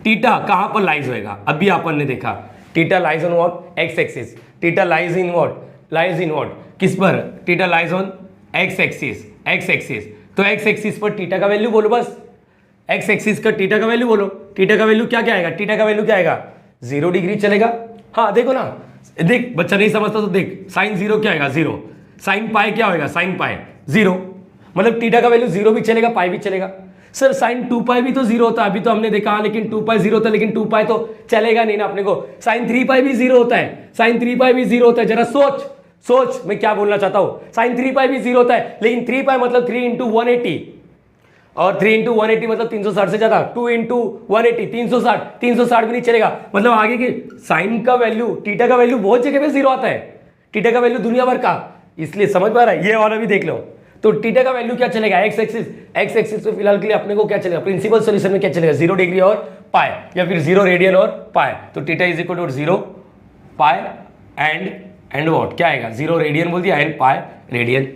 theta कहाँ पर लाइज होएगा, अभी अपन ने देखा theta lies on what, x axis, theta lies in what, lies in what, किस पर, theta lies on x axis, x axis, तो एक्स एक्सिस पर थीटा का वैल्यू बोलो, बस एक्स एक्सिस का थीटा का वैल्यू बोलो। थीटा का वैल्यू क्या क्या आएगा, थीटा का वैल्यू क्या आएगा, 0 डिग्री चलेगा। हाँ देखो ना, देख बच्चा नहीं समझता तो देख, साइन 0 क्या आएगा 0, साइन पाई क्या होगा, साइन पाई 0, मतलब थीटा का वैल्यू 0 भी चलेगा, पाई भी चलेगा। सर साइन 2 पाई भी तो जीरो होता है, अभी तो हमने देखा, लेकिन 2 पाई जीरो होता है, लेकिन 2 पाई तो चलेगा नहीं ना अपने को। साइन 3 पाई भी जीरो होता है, साइन 3 पाई भी जीरो होता है। जरा सोच मैं क्या बोलना चाहता हूं। साइन 3 पाई भी जीरो होता है, लेकिन 3 पाई मतलब 3 इंटू 180, और 3 इंटू 180 मतलब 360 से ज्यादा। 2 इंटू 180 360 भी नहीं चलेगा। मतलब आगे की साइन का वैल्यू, टीटा का वैल्यू बहुत जगह पे जीरो आता है, टीटा का वैल्यू दुनिया भर का, इसलिए समझ पा रहा है। ये वाला भी देख लो। तो टीटा का वैल्यू क्या चलेगा, एक्स एक्सिस पे फिलहाल के लिए अपने को क्या चलेगा, प्रिंसिपल सॉल्यूशन में क्या चलेगा, 0 डिग्री और पाई, या फिर 0 रेडियन और पाई। तो theta is equal to 0 pi and what, क्या आएगा, 0 रेडियन बोल दिया एंड पाई रेडियन।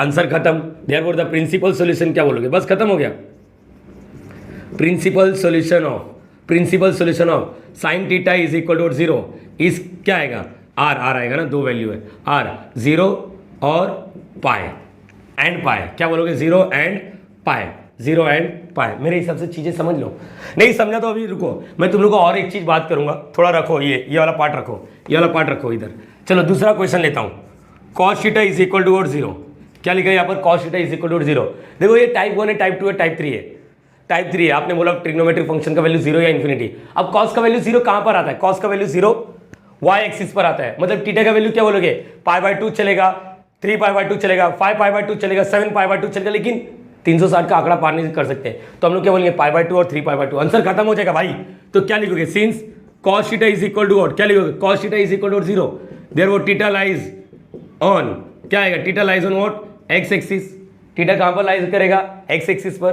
आंसर खत्म। देयरफॉर द प्रिंसिपल सॉल्यूशन क्या बोलोगे, बस खत्म हो गया। Principal solution of sine theta is equal to 0 is क्या आएगा, आर आएगा ना, दो वैल्यू है, आर 0 और पाई एंड पाई। क्या बोलोगे, 0 एंड पाई। मेरे हिसाब से चीजें समझ लो। नहीं समझा तो अभी रुको, मैं तुम लोग को और एक चीज बात करूंगा, थोड़ा रखो, ये वाला पार्ट रखो, ये वाला पार्ट रखो इधर। चलो दूसरा क्वेश्चन लेता हूं। Cos theta is equal to 0, क्या लिखा है यहाँ पर, cos theta is equal to 0। देखो ये टाइप 1 है, टाइप 2 है, टाइप 3 है। टाइप 3 है, आपने बोला ट्रिग्नोमेट्रिक फंक्शन का वैल्यू 0 या इन्फिनिटी। अब कॉस का वैल्यू 0 कहां पर आता है, कॉस का वैल्यू 0 y एक्सिस पर आता है। मतलब टीटा का वैल्यू क्या बोलोगे, π/2 चलेगा, 3π/2 चलेगा, 5π/2 चलेगा, 7π/2 चलेगा, लेकिन 360 का आंकड़ा पार नहीं कर सकते। तो हम लोग क्या बोलेंगे, π/2 और 3π/2। आंसर खत्म हो जाएगा भाई। तो क्या लिखोगे, since cos theta is equal to what, क्या लिखोगे, cos theta is equal to 0, therefore theta lies on, क्या आएगा, theta lies on what, x axis. Theta कहां पर लाइज करेगा, एक्स एक्सिस पर।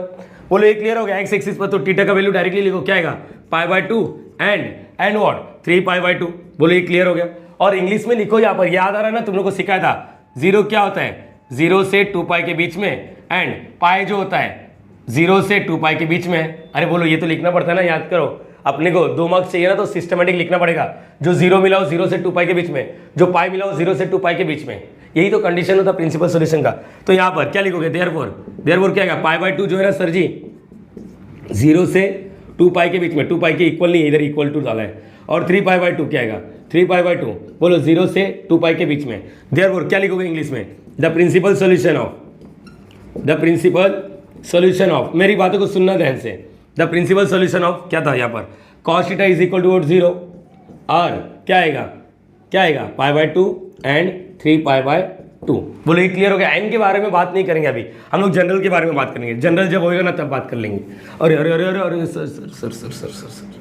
बोलो ये क्लियर हो गया, एक्स एक्सिस पर। तो थीटा का वैल्यू डायरेक्टली लिखो, क्या आएगा, π/2 एंड व्हाट, 3π/2। बोलो ये क्लियर हो गया। और इंग्लिश में लिखो, यहाँ पर याद आ रहा है ना, तुम लोग को सिखाया था, 0 क्या होता है, 0 से 2π के बीच में, एंड पाई जो होता है 0 से 2π के बीच में। अरे बोलो ये तो लिखना पड़ता है ना, याद करो। अपने को 2 मार्क्स चाहिए ना, तो सिस्टमेटिक लिखना पड़ेगा। जो 0 मिला हो 0 से 2π के बीच में, जो पाई मिला हो 0 से 2π के बीच में। यही तो कंडीशन होता प्रिंसिपल सॉल्यूशन का। तो यहाँ पर क्या लिखोगे, देयरफॉर क्या आएगा, π/2 जो है ना सर जी, 0 से 2π के बीच में, 2π के इक्वल नहीं, इधर इक्वल टू डाला है, और 3π/2 क्या आएगा, 3π/2। बोलो 0 से 2π के बीच में। देयरफॉर क्या लिखोगे इंग्लिश में, द प्रिंसिपल सॉल्यूशन ऑफ, मेरी बातों को सुनना ध्यान से। द प्रिंसिपल सॉल्यूशन ऑफ क्या था यहाँ पर, cos theta is equal to 0 और क्या आएगा, π/2 एंड 3π/2। बोलो ये क्लियर हो गया। एन के बारे में बात नहीं करेंगे अभी, हम लोग जनरल के बारे में बात करेंगे। जनरल जब होएगा ना तब बात कर लेंगे। अरे अरे अरे अरे अरे सर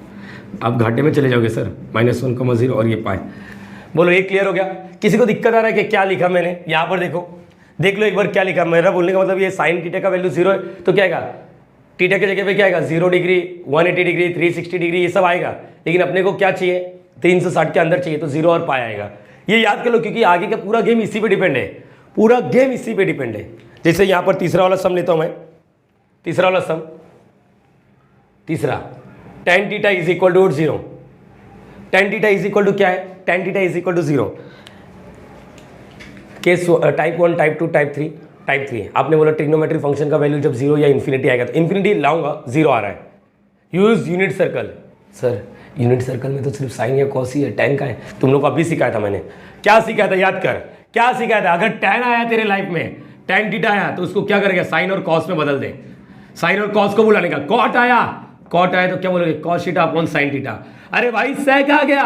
आप घाटे में चले जाओगे सर, -1,0 और ये पाए। बोलो ये क्लियर हो गया। किसी को दिक्कत आ रहा है कि क्या लिखा मैंने, यहाँ पर देखो, देख लो एक बार क्या लिखा। मेरा बोलने का मतलब ये साइन थीटा का वैल्यू 0 है, तो क्या आएगा, थीटा की जगह पे क्या आएगा, 0 डिग्री, 180 डिग्री, 360 डिग्री, ये सब आएगा। लेकिन अपने को क्या चाहिए, 360 के अंदर चाहिए, तो 0 और पाई आएगा। ये याद कर लो, क्योंकि आगे का पूरा गेम इसी पे डिपेंड है, पूरा गेम इसी पे डिपेंड है। जैसे यहाँ पर तीसरा वाला सम लेता हूँ मैं, तीसरा वाला सम, तीसरा tan theta is equal to 0। tan theta is equal to क्या है, tan theta is equal to 0। Case type 1, type 2, type 3। आपने बोला ट्रिग्नोमेट्रिक फंक्शन का वैल्यू जब 0 या इन्फिनिटी आएगा, तो इन्फिनिटी लाऊंगा, 0 आ रहा है। Use unit circle. Sir unit circle में तो सिर्फ साइन या कॉस ही है, tan का है। तुम लोग को अभी सिखाया था मैंने, क्या सिखाया था, याद कर, क्या सिखाया था। अगर tan आया तेरे लाइफ में, tan थीटा आया, तो उसको क्या करेगा, साइन और कॉस में बदल दे। साइन और कॉस को बुलाने का, कॉट आया तो क्या बोलोगे, cos theta upon sine theta. अरे भाई सेक आ गया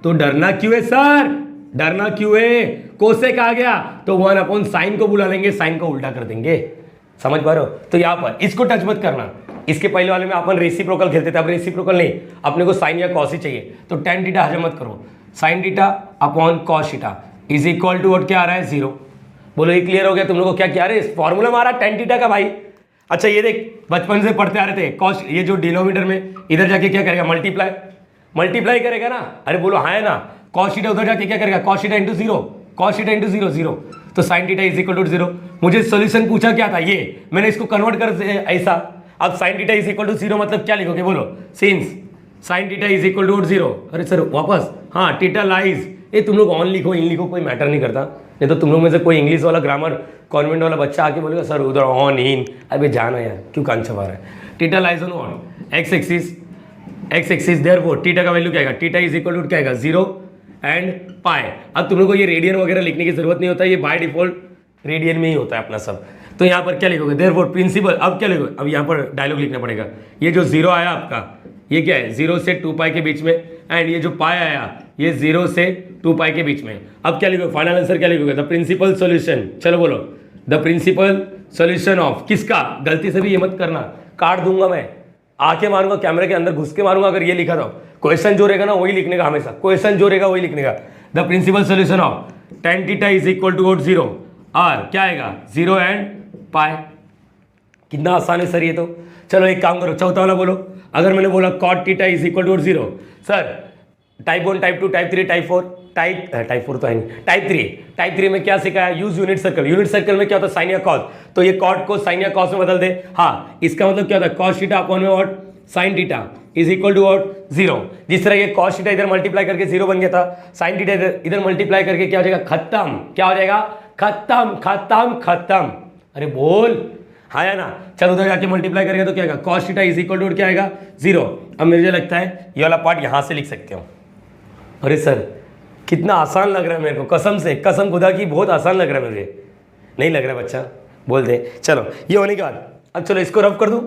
तो डरना क्यों है सर, डरना क्यों है। कोसेक आ गया तो 1 अपॉन साइन को बुला लेंगे, साइन को उल्टा कर देंगे। समझ पा रहे हो। तो यहाँ पर इसको टच मत करना। इसके पहले वाले में अपन रेसिप्रोकल खेलते थे, अब रेसिप्रोकल नहीं, अपने को साइन या कॉस ही चाहिए। तो tan थीटा हजम मत करो, sine theta upon cos theta is equal to what, क्या आ रहा है, 0। बोलो ये क्लियर हो गया। तुम लोग को क्या क्या रहे, फॉर्मूला मारा tan थीटा का भाई। अच्छा ये देख, बचपन से पढ़ते आ रहे थे, कॉस, ये जो डिनोमिनेटर में इधर जाके क्या करेगा, मल्टीप्लाई करेगा ना। अरे बोलो हाँ है ना, कॉस थीटा उधर जाके क्या करेगा, cos theta into 0, cos theta into 0। तो sine theta is equal to 0। मुझे सोल्यूशन पूछा क्या था, ये मैंने इसको कन्वर्ट कर ऐसा। अब sine theta is equal to 0 मतलब क्या लिखोगे, बोलो since sine theta is equal to 0। अरे सर वापस, हाँ थीटा लाइज, ये तुम लोग ऑन लिखो, इन लिखो, कोई मैटर नहीं करता। नहीं तो तुम लोग में से कोई इंग्लिश वाला ग्रामर कॉन्वेंट वाला बच्चा आके बोलेगा सर उधर ऑन इन, अबे जाना यार क्यों कान छपा रहा है। Theta lies on on x axis, therefore theta का वैल्यू क्या आएगा, थीटा इज इक्वल टू क्या आएगा, 0 एंड पाई। अब तुम लोग को ये रेडियन वगैरह लिखने की जरूरत नहीं होता, ये बाय डिफॉल्ट रेडियन में ही होता है अपना सब। तो यहाँ पर क्या लिखोगे, देयरफॉर प्रिंसिपल, अब क्या लिखोगे, अब यहाँ पर डायलॉग लिखना पड़ेगा। ये जो जीरो आया आपका, ये क्या है, 0 से 2 पाई के बीच में, एंड ये जो पाई आया ये 0 से 2 पाई के बीच में। अब क्या लिखोगे, फाइनल आंसर क्या लिखोगे, द प्रिंसिपल सॉल्यूशन, चलो बोलो, द प्रिंसिपल सॉल्यूशन ऑफ किसका, गलती से भी ये मत करना, काट दूंगा मैं, आके मारूंगा कैमरे के अंदर घुस के मारूंगा अगर ये लिखा था। क्वेश्चन जो रहेगा ना वही लिखने का, हमेशा क्वेश्चन जो रहेगा वही लिखने का। The principal solution of tan theta is equal to 0 और क्या आएगा 0 एंड पाई। कितना आसान है सर ये तो। चलो एक काम करो, चौथा वाला बोलो। अगर मैंने बोला cot theta is equal to 0, sir type 1, type 2, type 3, type 4, type 4 तो है नहीं, टाइप 3 में क्या सिखाया, use unit circle. Unit circle में क्या होता है, साइन या कॉस, तो ये कॉट को साइन या कॉस में बदल दे। हाँ, इसका मतलब क्या होता है, कॉस थीटा अपॉन में what, sine theta is equal to what 0। जिस तरह ये कॉस थीटा इधर मल्टीप्लाई करके 0 बन गया था, साइन थीटा इधर मल्टीप्लाई करके क्या हो जाएगा, खत्म। क्या हो जाएगा, खत्म खत्म खत्म। अरे बोल, हाँ या ना। चल उधर जाके मल्टीप्लाई करेगा तो क्या आएगा, cos theta is equal to क्या आएगा 0। अब मुझे लगता है ये वाला पार्ट यहाँ से लिख सकते हो। अरे सर कितना आसान लग रहा है मेरे को, कसम से, कसम खुदा की बहुत आसान लग रहा है मुझे। नहीं लग रहा है बच्चा, बोल दे। चलो ये होने के बाद अब चलो इसको रब कर दूं,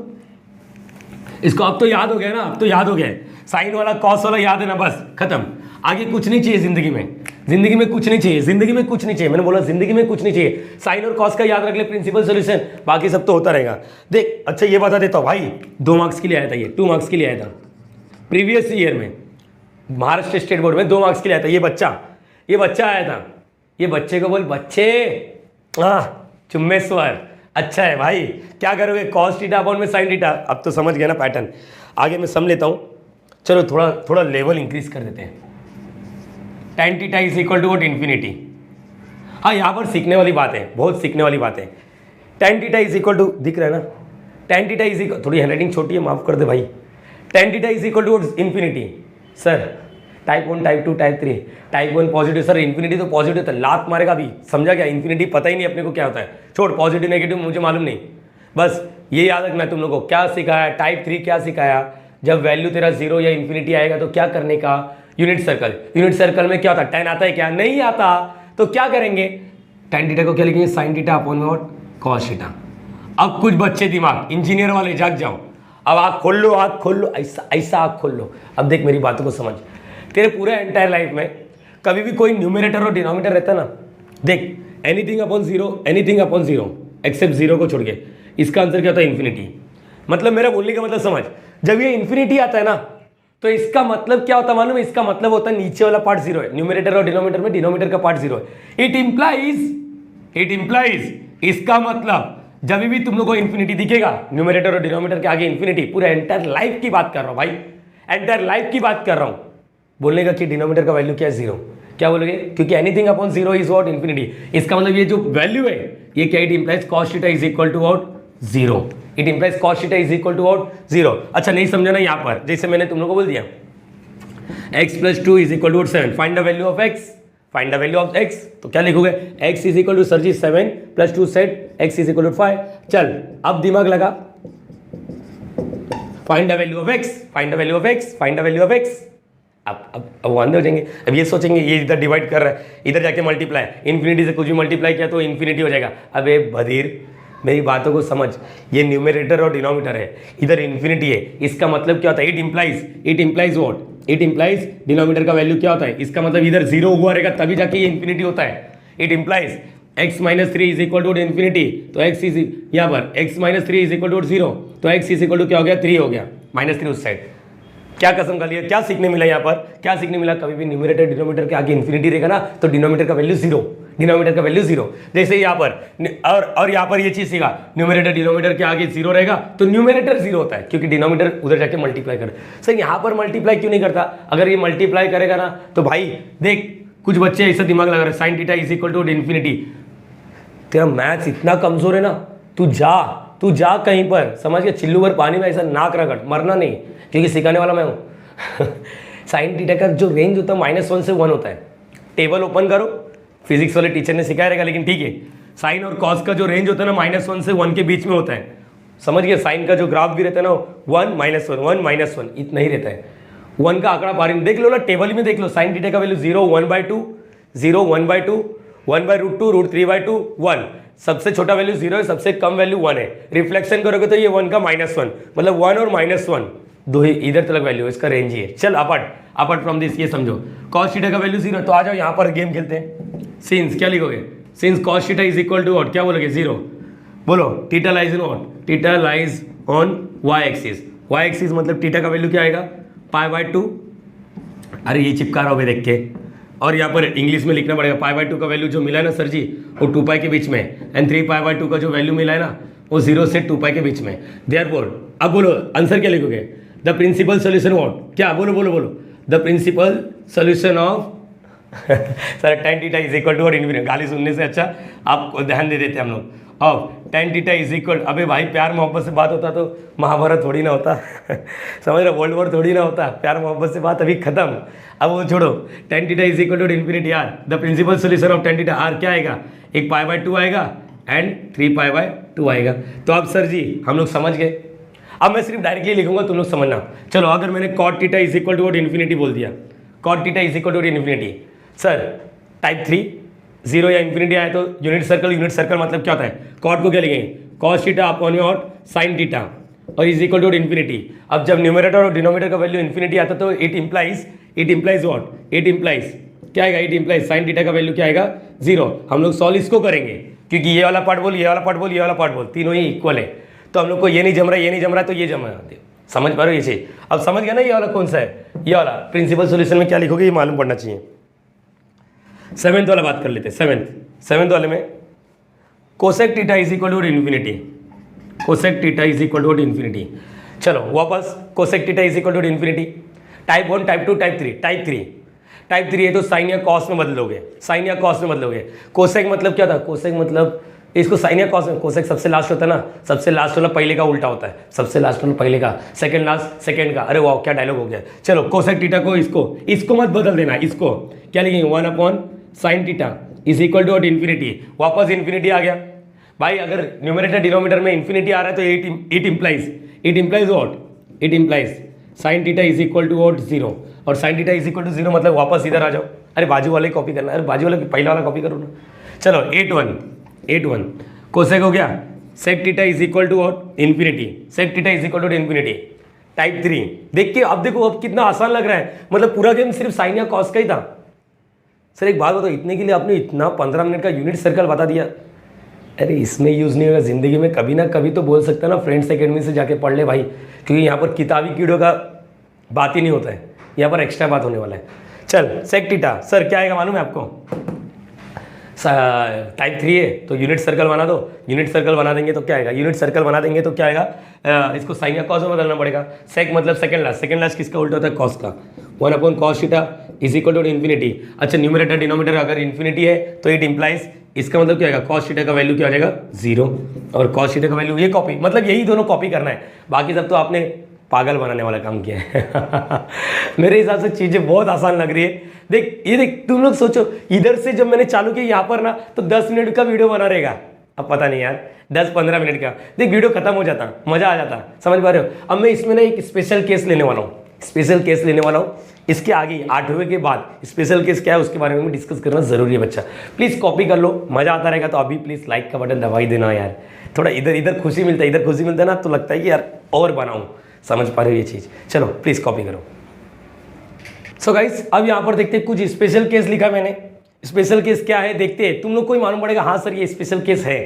इसको अब तो याद हो गया ना, अब तो याद हो गया, साइन वाला कॉस वाला याद है ना, बस खत्म। आगे कुछ नहीं चाहिए जिंदगी में, जिंदगी में कुछ नहीं चाहिए, जिंदगी में कुछ नहीं चाहिए। मैंने बोला जिंदगी में कुछ नहीं चाहिए, साइन और कॉस का याद रख ले, प्रिंसिपल सॉल्यूशन, बाकी सब तो होता रहेगा। देख अच्छा ये बता देता हूँ भाई, 2 मार्क्स के लिए आया था ये, 2 मार्क्स के लिए आया था प्रीवियस ईयर में, महाराष्ट्र स्टेट बोर्ड में 2 मार्क्स के लिए आया था। ये बच्चा आया था, ये बच्चे को बोल, बच्चे चुम्मेश्वर, अच्छा है भाई, क्या करोगे, कॉस थीटा अपॉन में साइन थीटा। अब तो समझ गया ना पैटर्न, आगे मैं समझ लेता हूँ। चलो थोड़ा लेवल इंक्रीज कर देते हैं। tan theta is equal to what, infinity. हाँ यहाँ पर सीखने वाली बात है, बहुत सीखने वाली बात है। tan theta is equal to, दिख रहा है ना, tan थीटा इज इक्वल, थोड़ी हैंडराइटिंग छोटी है माफ कर दे भाई, tan theta is equal to infinity. Sir type 1, type 2, type 3, type 1 positive, sir infinity तो पॉजिटिव था, लात मारेगा अभी, समझा क्या, इन्फिनिटी पता ही नहीं अपने को क्या होता है, छोड़ पॉजिटिव नेगेटिव मुझे मालूम नहीं, बस ये याद रखना तुम लोगों को। क्या सिखाया, टाइप 3 क्या सिखाया, जब वैल्यू तेरा 0 या इन्फिनिटी आएगा तो क्या करने का, यूनिट सर्कल। यूनिट सर्कल में क्या होता है, tan आता है क्या, नहीं आता, तो क्या करेंगे, tan थीटा को क्या लिखेंगे, साइन थीटा अपॉन में व्हाट, कॉस थीटा। अब कुछ बच्चे दिमाग, इंजीनियर वाले जाग जाओ, अब आँख खोल लो, आँख खोल लो, ऐसा ऐसा आँख खोल लो। अब देख मेरी बातों को समझ, तेरे पूरे एंटायर लाइफ में कभी भी कोई न्यूमरेटर और डिनोमिनेटर रहता है ना, देख anything upon 0, anything upon 0 except 0 को छोड़ के, इसका आंसर क्या होता है, इन्फिनिटी। मतलब मेरा बोलने का मतलब समझ, जब ये इन्फिनिटी आता है ना तो इसका मतलब क्या होता है मालूम है, इसका मतलब होता है नीचे वाला पार्ट 0 है, न्यूमरेटर और डिनोमिनेटर में डिनोमिनेटर का पार्ट 0 है। इट इंप्लाइज, इसका मतलब जब भी तुम लोग को इन्फिनिटी दिखेगा, न्यूमरेटर और डिनोमिनेटर के आगे इन्फिनिटी, पूरे एंटायर लाइफ की बात कर रहा हूं भाई, एंटायर लाइफ की बात कर रहा हूं, बोलने का कि डिनोमिनेटर का वैल्यू क्या है, 0। क्या बोलोगे, क्योंकि anything upon 0 is what, infinity. इसका मतलब ये जो वैल्यू है ये क्या, it implies cos theta is equal to what, 0। It implies cos theta is equal to what, 0। अच्छा नहीं समझा ना, यहाँ पर जैसे मैंने तुम लोग को बोल दिया x + 2 is equal to 7, find the value of x, find the value of x, तो क्या लिखोगे, x is equal to sir ji 7 + 2 set x is equal to 5। चल अब दिमाग लगा, find the value of x, find the value of x, find the value of x। अब वो अंदर हो जाएंगे, अब ये सोचेंगे ये इधर डिवाइड कर रहा है, इधर जाके मल्टीप्लाई, इन्फिनिटी से कुछ भी मल्टीप्लाई किया तो इन्फिनिटी हो जाएगा। अबे बधिर, मेरी बातों को समझ, ये न्यूमरेटर और डिनोमिनेटर है, इधर इन्फिनिटी है, इसका मतलब क्या होता है, it implies what, it implies denominator का वैल्यू क्या होता है, इसका मतलब इधर 0 हुआ रहेगा तभी जाके ये इन्फिनिटी होता है। It implies x - 3 is equal to infinity, तो x इज यहाँ पर x - 3 इज इक्वल टू 0, तो x इज इक्वल टू क्या हो गया, 3 हो गया, -3 उस साइड। क्या कसम खा लिया, क्या सीखने मिला यहाँ पर, क्या सीखने मिला, कभी भी न्यूमरेटर डिनोमिनेटर के आगे इन्फिनिटी रहेगा ना तो डिनोमिनेटर का वैल्यू 0, डिनोमिनेटर का वैल्यू 0। जैसे यहाँ पर और यहाँ पर ये चीज सीखा, न्यूमरेटर डिनोमिनेटर के आगे 0 रहेगा तो न्यूमरेटर 0 होता है, क्योंकि डिनोमिनेटर उधर जाके मल्टीप्लाई कर। सर यहाँ पर मल्टीप्लाई क्यों नहीं करता, अगर ये मल्टीप्लाई करेगा ना तो भाई देख कुछ बच्चे ऐसा दिमाग लगा रहे, sine theta is equal to infinity. तेरा मैथ्स इतना कमजोर है ना, तू जा कहीं पर, समझ के चिल्लू भर पानी में ऐसा नाक रगड़, मरना नहीं, क्योंकि सिखाने वाला मैं हूँ। साइन थीटा का जो रेंज होता है -1 से 1 होता है, टेबल ओपन करो, फिजिक्स वाले टीचर ने सिखाया रहेगा, लेकिन ठीक है, साइन और कॉस का जो रेंज होता है ना -1 से 1 के बीच में होता है, समझ गए। साइन का जो ग्राफ भी रहता है ना 1 - 1 1 - 1 इतना ही रहता है, 1 का आंकड़ा बारी में देख लो ना, टेबल में देख लो, साइन थीटा का वैल्यू 0 1/2, 0 1/2, 1/√2 √3/2 1, सबसे छोटा वैल्यू 0 है, सबसे कम वैल्यू 1 है। रिफ्लेक्शन करोगे तो ये 1 का -1, मतलब 1 और -1 दो ही इधर तक वैल्यू, इसका रेंज ही है। चल अपार्ट फ्रॉम दिस ये समझो, cos थीटा का वैल्यू 0, तो आ जाओ यहाँ पर गेम खेलते हैं। सिंस क्या लिखोगे, since cos theta is equal to what, क्या बोलोगे 0, बोलो theta lies in what, theta lies on y axis, y axis मतलब थीटा का वैल्यू क्या आएगा π/2, अरे ये चिपका रहा होगे देख के, और यहाँ पर इंग्लिश में लिखना पड़ेगा π/2 का वैल्यू जो मिला है ना सर जी वो 2π के बीच में, एंड 3π/2 का जो वैल्यू मिला है ना वो 0 से 2π के बीच में। देयरफॉर अब बोलो आंसर क्या लिखोगे, द प्रिंसिपल सोल्यूशन व्हाट, क्या बोलो बोलो बोलो, the principal solution of sir tan theta is equal to, और इन्फिनिटी, गाली सुनने से अच्छा आप ध्यान दे देते हम लोग। अब tan थीटा इज इक्वल, अबे भाई प्यार मोहब्बत से बात होता तो महाभारत थोड़ी ना होता समझ रहे, वर्ल्ड वॉर थोड़ी ना होता, प्यार मोहब्बत से बात अभी खत्म। अब वो छोड़ो, tan theta is equal to infinity are, the principal solution of tan theta are क्या आएगा, एक π/2 आएगा एंड 3π/2 आएगा। तो अब सर जी हम लोग समझ गए, अब मैं सिर्फ डायरेक्टली लिखूंगा तुम लोग समझना। चलो अगर मैंने cot theta is equal to infinity बोल दिया, cot theta is equal to infinity, sir type 3 0 या इन्फिनिटी आए तो यूनिट सर्कल मतलब क्या होता है, कॉट को क्या लिखेंगे cos theta upon your sin theta और इज इक्वल टू इन्फिनिटी। अब जब न्यूमरेटर और डिनोमिनेटर का वैल्यू इन्फिनिटी आता तो it implies what, it implies क्या आएगा, इट इम्प्लाइज sin थीटा का वैल्यू क्या आएगा 0। हम लोग सॉल्व इसको करेंगे क्योंकि ये वाला पार्ट बोल, ये वाला पार्ट बोल, ये वाला पार्ट बोल, तीनों ही इक्वल है, तो हम लोग को ये नहीं जम रहा है, ये नहीं जम रहा है, तो ये जम रहा है। समझ पा रहे हो ये चीज, अब समझ गया ना ये वाला कौन सा है, ये वाला प्रिंसिपल सोल्यूशन में क्या लिखोगे ये मालूम पड़ना चाहिए। सेवेंथ वाला बात कर लेते हैं, सेवेंथ वाले में cosec theta is equal to infinity, cosec theta is equal to infinity. चलो वापस cosec theta is equal to infinity, type 1 type 2 type 3 है तो साइन या कॉस में बदलोगे, साइन या कॉस में बदलोगे। कोसेक मतलब क्या था, कोसेक मतलब इसको साइन या कॉस में, कोसेक सबसे लास्ट होता है ना, सबसे लास्ट वाला पहले का उल्टा होता है, सबसे लास्ट वाला पहले का, सेकंड लास्ट सेकंड का। अरे वाह क्या डायलॉग हो गया। चलो कोसेक थीटा को इसको मत बदल देना, इसको क्या लिखेंगे 1 upon sine theta is equal to infinity, वापस इन्फिनिटी आ गया भाई। अगर न्यूमरेटर डिनोमिनेटर में इन्फिनिटी आ रहा है तो it implies what, it implies sine theta is equal to what 0, और sine theta is equal to 0 मतलब वापस इधर आ जाओ। अरे बाजू वाले कॉपी करना, अरे बाजू वाले पहला वाला कॉपी करो ना। चलो 8 1 कोसेक हो गया, sec theta is equal to what infinity, sec theta is equal to infinity. Type 3 देख के अब देखो अब कितना आसान लग रहा है, मतलब पूरा गेम सिर्फ साइन या कॉस का ही था। सर एक बात बताओ, इतने के लिए आपने इतना 15 मिनट का यूनिट सर्कल बता दिया, अरे इसमें यूज़ नहीं होगा ज़िंदगी में, कभी ना कभी तो बोल सकता ना फ्रेंड्स एकेडमी से जाके पढ़ ले भाई, क्योंकि यहाँ पर किताबी कीड़ों का बात ही नहीं होता है, यहाँ पर एक्स्ट्रा बात होने वाला है। चल सेक थीटा सर क्या आएगा मालूम है आपको, टाइप 3 है तो यूनिट सर्कल बना दो, यूनिट सर्कल बना देंगे तो क्या आएगा, यूनिट सर्कल बना देंगे तो क्या आएगा, इसको साइन या कॉस में बदलना पड़ेगा। सेक मतलब सेकंड लास्ट किसका उल्टा होता है, कॉस का। 1 upon cos theta is equal to infinity. अच्छा न्यूमरेटर डिनोमिनेटर अगर इन्फिनिटी है तो इट इम्प्लाइज, इसका मतलब क्या आएगा, कॉस थीटा का वैल्यू क्या हो जाएगा 0, और कॉस थीटा का वैल्यू ये कॉपी, मतलब यही दोनों कॉपी करना है, बाकी सब तो आपने पागल बनाने वाला काम किया है मेरे हिसाब से चीज़ें बहुत आसान लग रही है। देख ये देख तुम लोग सोचो, इधर से जब मैंने चालू किया यहाँ पर ना तो 10 मिनट का वीडियो बना रहेगा, अब पता नहीं यार 10-15 मिनट का, देख वीडियो खत्म हो जाता, मज़ा आ जाता, समझ पा रहे हो। अब मैं इसमें ना एक स्पेशल केस लेने वाला हूँ, स्पेशल केस लेने वाला हूँ। इसके आगे 8वें के बाद स्पेशल केस क्या है उसके बारे में डिस्कस करना जरूरी है बच्चा, प्लीज़ कॉपी कर लो, मज़ा आता रहेगा। तो अभी प्लीज़ लाइक का बटन दबा ही देना यार, थोड़ा इधर खुशी मिलता है, इधर खुशी मिलता है ना तो लगता है कि यार और बनाऊँ, समझ पा रहे हो ये चीज़। चलो प्लीज़ कॉपी करो। सो गाइस अब यहाँ पर देखते हैं कुछ स्पेशल केस लिखा मैंने, स्पेशल केस क्या है देखते हैं, तुम लोग को ही मालूम पड़ेगा हाँ सर ये स्पेशल केस है।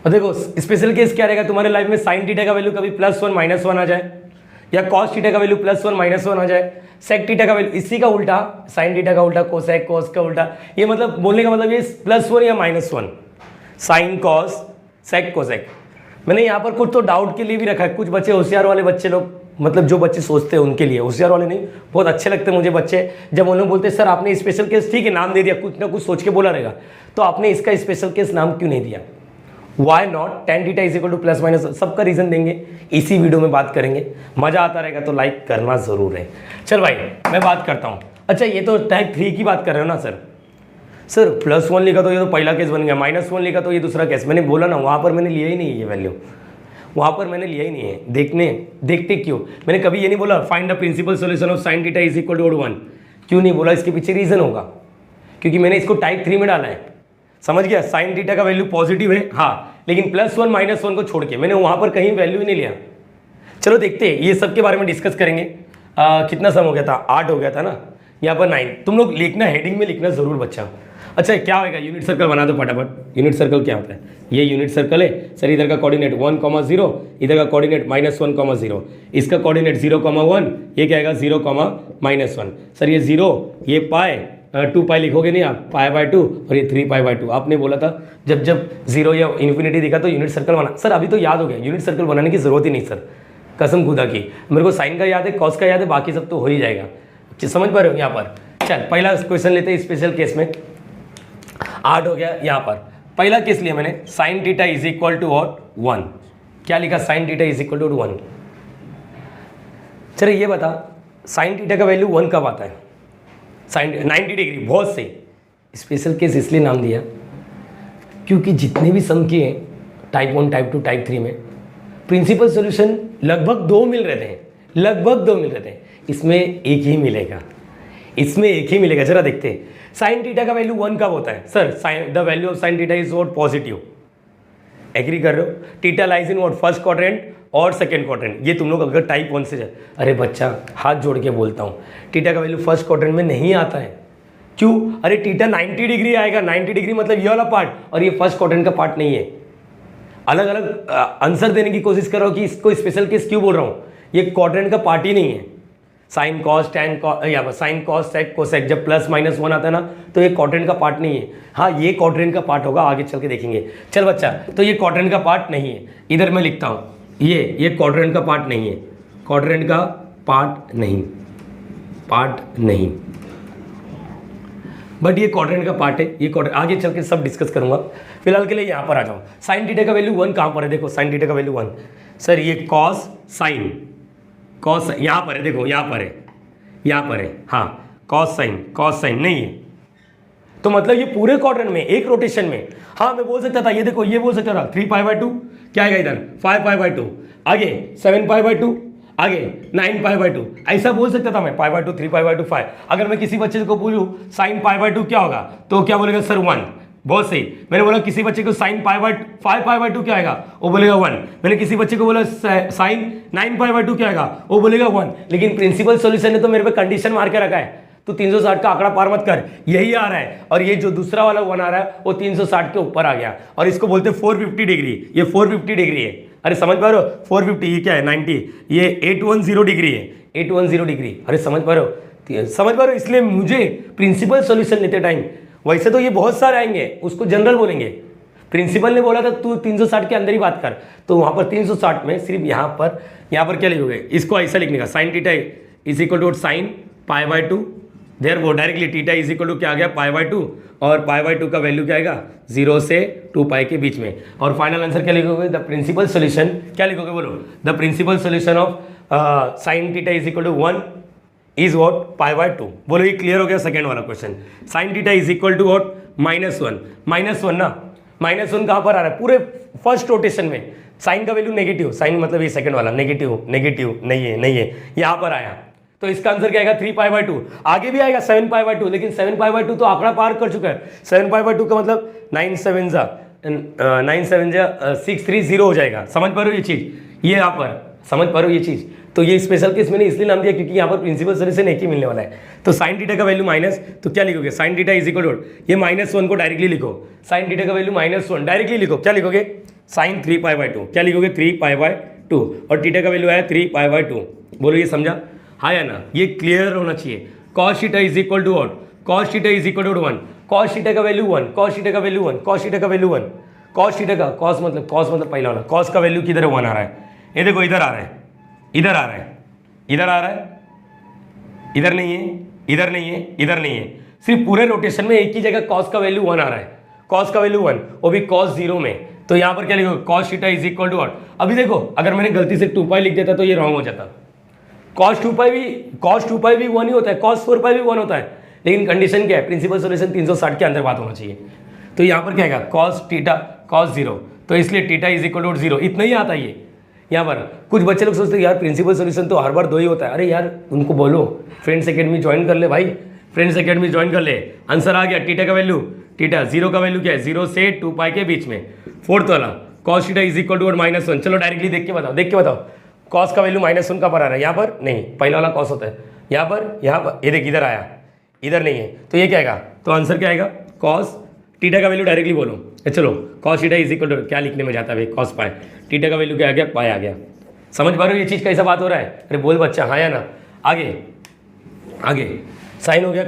और देखो स्पेशल केस क्या रहेगा, तुम्हारे लाइफ में साइन थीटा का वैल्यू कभी +1 -1 आ जाए, या कॉस थीटा का वैल्यू +1 -1 आ जाए, सेक थीटा का वैल्यू इसी का उल्टा, साइन थीटा का उल्टा कोसेक, कॉस का उल्टा, ये मतलब बोलने का मतलब ये +1 या -1, साइन कॉस सेक कोसेक। मैंने यहाँ पर कुछ तो डाउट के लिए भी रखा है, कुछ बच्चे होशियार वाले बच्चे लोग, मतलब जो बच्चे सोचते हैं उनके लिए, होशियार वाले नहीं, बहुत अच्छे लगते हैं मुझे बच्चे जब उन लोग बोलते हैं सर आपने स्पेशल केस ठीक है नाम दे दिया, कुछ ना कुछ सोच के बोला रहेगा, तो आपने इसका स्पेशल केस नाम क्यों नहीं दिया, why not, tan theta is equal to +- सबका रीजन देंगे, इसी वीडियो में बात करेंगे, मजा आता रहेगा तो लाइक करना जरूर है। चल भाई मैं बात करता हूँ। अच्छा ये तो टाइप 3 की बात कर रहे हो ना सर +1 लिखा तो ये तो पहला केस बन गया, -1 लिखा तो ये दूसरा केस, मैंने बोला ना वहाँ पर मैंने लिया ही नहीं है ये वैल्यू, वहाँ पर मैंने लिया ही नहीं है। देखते क्यों, मैंने कभी ये नहीं बोला find the principal solution of sine theta is equal to 1, क्यों नहीं बोला, इसके पीछे रीज़न होगा, क्योंकि मैंने इसको टाइप 3 में डाला है, समझ गया, साइन थीटा का वैल्यू पॉजिटिव है, हाँ, लेकिन +1 -1 को छोड़ के मैंने वहां पर कहीं वैल्यू ही नहीं लिया। चलो देखते हैं, ये सब के बारे में डिस्कस करेंगे। कितना सम हो गया था, 8 हो गया था ना, यहाँ पर 9। तुम लोग लिखना, हेडिंग में लिखना जरूर बच्चा। अच्छा क्या होगा, यूनिट सर्कल बना दो फटाफट। यूनिट सर्कल क्या होता है, ये यूनिट सर्कल है सर, इधर का कोऑर्डिनेट 1, 0, इधर का कोऑर्डिनेट -1, 0, इसका कोऑर्डिनेट 0, 1, ये क्या आएगा 0, -1। सर ये 0, ये पाई 2 पाई लिखोगे नहीं आप, π/2 और ये 3π/2। आपने बोला था जब जब 0 या इन्फिनिटी दिखा तो यूनिट सर्कल बना। सर अभी तो याद हो गया, यूनिट सर्कल बनाने की जरूरत ही नहीं सर, कसम खुदा की। मेरे को साइन का याद है, कॉस का याद है, बाकी सब तो हो ही जाएगा। समझ पा रहे हो यहाँ पर। चल पहला क्वेश्चन लेते हैं स्पेशल केस में। 8 हो गया, यहाँ पर पहला केस लिया मैंने, sine theta is equal to और 1। क्या लिखा, sine theta is equal to 1। चलो ये बता, साइन थीटा का वैल्यू 1 कब आता है, साइन 90 डिग्री। बहुत सही, स्पेशल केस इसलिए नाम दिया क्योंकि जितने भी सम किए टाइप 1, टाइप 2, टाइप 3 में प्रिंसिपल सॉल्यूशन लगभग 2 मिल रहे थे, लगभग 2 मिल रहे थे। इसमें एक ही मिलेगा, इसमें एक ही मिलेगा। जरा देखते हैं, साइन थीटा का वैल्यू 1 कब होता है sir, sine the value of sine theta is what, positive. Agree कर रहे हो, theta lies in what, first quadrant और सेकंड क्वाड्रेंट। ये तुम लोग अगर टाइप 1 से, अरे बच्चा हाथ जोड़ के बोलता हूँ, थीटा का वैल्यू फर्स्ट क्वाड्रेंट में नहीं आता है। क्यों, अरे थीटा 90 डिग्री आएगा, 90 डिग्री मतलब ये वाला पार्ट, और ये फर्स्ट क्वाड्रेंट का पार्ट नहीं है। अलग अलग आंसर देने की कोशिश कर रहा हूँ कि इसको स्पेशल केस क्यों बोल रहा हूँ, ये क्वाड्रेंट का पार्ट ही नहीं है। साइन कॉस टैन या साइन कॉस सेक कोसेक, जब +-1 आता है ना, तो ये क्वाड्रेंट का पार्ट नहीं है। हाँ ये क्वाड्रेंट का पार्ट होगा, आगे चल के देखेंगे। चल बच्चा, तो ये क्वाड्रेंट का पार्ट नहीं है। इधर मैं लिखता हूँ, ये क्वाड्रेंट का पार्ट नहीं है, क्वाड्रेंट का पार्ट नहीं, पार्ट नहीं, बट ये क्वाड्रेंट का पार्ट है। ये क्वाड्रेंट आगे चल के सब डिस्कस करूंगा, फिलहाल के लिए यहाँ पर आ जाओ। साइन थीटा का वैल्यू 1 कहाँ पर है, देखो साइन थीटा का वैल्यू 1। सर ये कॉस साइन, कॉस यहाँ पर है, देखो यहाँ पर है, यहाँ पर है, हाँ कॉस साइन नहीं है, तो मतलब ये पूरे क्वाड्रेंट में एक रोटेशन में। हाँ मैं बोल सकता था, ये देखो ये बोल सकता था 3π/2, क्या आएगा इधर 5π/2, आगे 7π/2, आगे 9π/2, ऐसा बोल सकता था मैं, π/2, 3π/2, 5। अगर मैं किसी बच्चे को पूछूं साइन π/2 क्या होगा, तो क्या बोलेगा सर 1। बहुत सही। मैंने बोला किसी बच्चे को साइन 5π/2 क्या आएगा, वो बोलेगा 1। मैंने किसी बच्चे को बोला साइन 9π/2 क्या आएगा, वो बोलेगा 1। लेकिन प्रिंसिपल सॉल्यूशन ने तो मेरे पे कंडीशन मार के रखा है, तो 360 का आंकड़ा पार मत कर, यही आ रहा है। और ये जो दूसरा वाला 1 आ रहा है वो 360 के ऊपर आ गया, और इसको बोलते हैं 450 डिग्री। ये 450 डिग्री है, अरे समझ पा रहे हो, 450 ये क्या है 90, ये 810 डिग्री है, 810 डिग्री। अरे समझ पा रहे हो, समझ पा रहे हो। इसलिए मुझे प्रिंसिपल सॉल्यूशन लेते टाइम, वैसे तो ये बहुत सारे आएंगे, उसको जनरल बोलेंगे। प्रिंसिपल ने बोला था तू 360 के अंदर ही बात कर, तो वहां पर 360 में सिर्फ यहाँ पर क्या लिखोगे, इसको ऐसा लिखने का, sine theta is equal to sine π/2, there वो directly theta is equal to क्या आ गया π/2, और π/2 का वैल्यू क्या आएगा 0 से 2π के बीच में। और फाइनल आंसर क्या लिखोगे, द प्रिंसिपल सॉल्यूशन, क्या लिखोगे बोलो, the principal solution of sine theta is equal to 1 is what π/2। बोलो ये क्लियर हो गया। सेकेंड वाला question, sine theta is equal to what -1 ना, -1 कहाँ पर आ रहा है, पूरे फर्स्ट रोटेशन में। साइन का वैल्यू नेगेटिव, साइन मतलब ये सेकंड वाला नेगेटिव नहीं है, यहाँ पर आया, तो इसका आंसर क्या आएगा 3π/2। आगे भी आएगा 7π/2, लेकिन 7π/2 तो आंकड़ा पार कर चुका है। 7π/2 का मतलब 9 7 630 हो जाएगा। समझ पा रहे हो ये चीज, ये यहाँ पर समझ पा रहे हो ये चीज। तो ये स्पेशल केस मैंने इसलिए नाम दिया क्योंकि यहाँ पर प्रिंसिपल सॉल्यूशन एक ही मिलने वाला है। तो साइन थीटा का वैल्यू माइनस, तो क्या लिखोगे, sine theta is equal to, ये -1 को डायरेक्टली लिखो, साइन थीटा का वैल्यू -1 डायरेक्टली लिखो, क्या लिखोगे साइन 3π/2, क्या लिखोगे 3π/2, और थीटा का वैल्यू आया 3π/2। बोलो ये समझा, हाँ या ना, ये क्लियर होना चाहिए। Cos theta is equal to what, cos theta is equal to 1, cos theta का वैल्यू 1, कॉस थीटा का वैल्यू 1, कॉस थीटा का वैल्यू 1, कॉस थीटा का कॉस मतलब पहला वाला, कॉस का वैल्यू किधर है 1 आ रहा है, ये देखो इधर आ रहा है, इधर आ रहा है, इधर आ रहा है, इधर नहीं है, इधर नहीं है, इधर नहीं है, सिर्फ पूरे रोटेशन में एक ही जगह कॉस का वैल्यू 1 आ रहा है, कॉस का वैल्यू 1, वो भी कॉस 0 में। तो यहाँ पर क्या लिखोगे, cos theta is equal to what. अभी देखो अगर मैंने गलती से 2π लिख देता तो ये रॉन्ग हो जाता। cos 2π भी 1 ही होता है, cos 4π भी 1 होता है, लेकिन कंडीशन क्या है, प्रिंसिपल सॉल्यूशन 360 के अंदर बात होना चाहिए। तो यहाँ पर क्या आएगा cos थीटा cos 0, तो इसलिए थीटा इज इक्वल टू 0, इतना ही आता है ये। यहाँ पर कुछ बच्चे लोग सोचते हैं यार प्रिंसिपल सॉल्यूशन तो हर बार 2 ही होता है। अरे यार उनको बोलो फ्रेंड्स एकेडमी ज्वाइन कर ले भाई, फ्रेंड्स एकेडमी ज्वाइन कर ले। आंसर आ गया, थीटा का वैल्यू थीटा, जीरो का वैल्यू क्या है, 0 से 2 पाई के बीच में। फोर्थ वाला cos theta is equal to -1। चलो डायरेक्टली देख के बताओ कॉस का वैल्यू -1 का पर आ रहा है, यहाँ पर नहीं, पहला वाला कॉस होता है, यहाँ पर ये देख इधर आया, इधर नहीं है, तो ये क्या आएगा, तो आंसर क्या आएगा, कॉस थीटा का वैल्यू डायरेक्टली बोलो। चलो cos theta is equal to क्या लिखने में जाता है भाई, कॉस पाई, थीटा का वैल्यू क्या आ गया, पाई आ गया। समझ पा रहे हो ये चीज़ कैसा बात हो रहा है, अरे बोल बच्चा हाँ या ना। आगे साइन हो गया,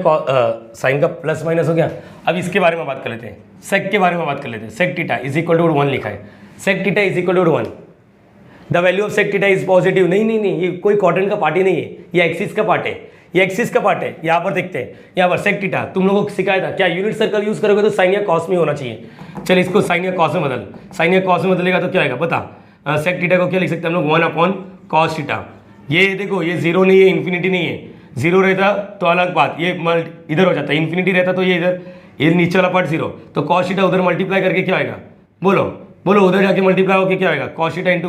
साइन का प्लस माइनस हो गया। अब इसके बारे में बात कर लेते हैं, सेक के बारे में बात कर लेते हैं। Sec theta is equal to 1 लिखा है, sec theta is equal to 1, the value of sec theta is positive. नहीं, ये कोई क्वाड्रेंट का पार्ट ही नहीं है, ये एक्सिस का पार्ट है, ये एक्सिस का पार्ट है। यहाँ पर देखते हैं, यहाँ पर सेक थीटा तुम लोगों को सिखाया था, क्या यूनिट सर्कल यूज करोगे तो साइन या कॉस में होना चाहिए। चल इसको साइन या कॉस में बदल, साइन या कॉस में बदलेगा तो क्या आएगा बता, सेक थीटा को क्या लिख सकते हैं हम लोग, 1/cos थीटा। ये देखो ये जीरो नहीं है, इन्फिनिटी नहीं है, जीरो रहता तो अलग बात, ये इधर हो जाता है, इन्फिनिटी रहता तो ये इधर, ये नीचे वाला पार्ट जीरो, तो cos थीटा उधर मल्टीप्लाई करके क्या आएगा, बोलो उधर जाके मल्टीप्लाई होकर क्या आएगा, cos theta into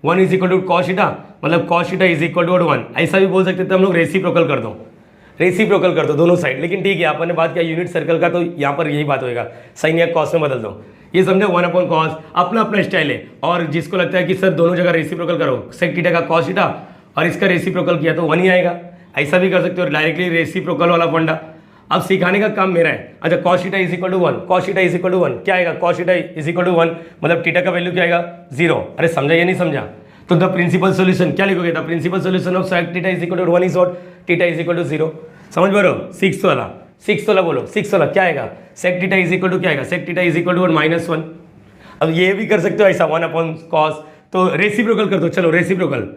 1 is equal to cos theta, मतलब cos theta is equal to 1। ऐसा भी बोल सकते थे हम लोग, रेसिप्रोकल कर दो दोनों साइड। लेकिन ठीक है, आपने बात किया यूनिट सर्कल का, तो यहाँ पर यही बात होएगा, साइन या कॉस में बदल दो, ये समझे, 1/cos, अपना स्टाइल है। और जिसको लगता है कि सर दोनों जगह रेसिप्रोकल करो, सेक थीटा का cos थीटा और इसका रेसिप्रोकल किया तो 1 ही आएगा, ऐसा भी कर सकते हो, डायरेक्टली रेसिप्रोकल वाला फंडा। अब सिखाने का काम मेरा है। अच्छा cos theta is equal to 1, cos theta is equal to 1 क्या आएगा, cos theta is equal to 1 मतलब थीटा का वैल्यू क्या आएगा, 0। अरे समझा या नहीं समझा, तो द प्रिंसिपल सोल्यूशन क्या लिखोगे, the principal solution of sec theta is equal to 1 is what, theta is equal to 0। समझ पा रहे हो, सिक्स वाला बोलो, सिक्स वाला क्या आएगा, sec theta is equal to क्या आएगा, sec theta is equal to -1। अब ये भी कर सकते हो ऐसा 1/cos, तो रेसिप्रोकल कर दो। चलो रेसिप्रोकल,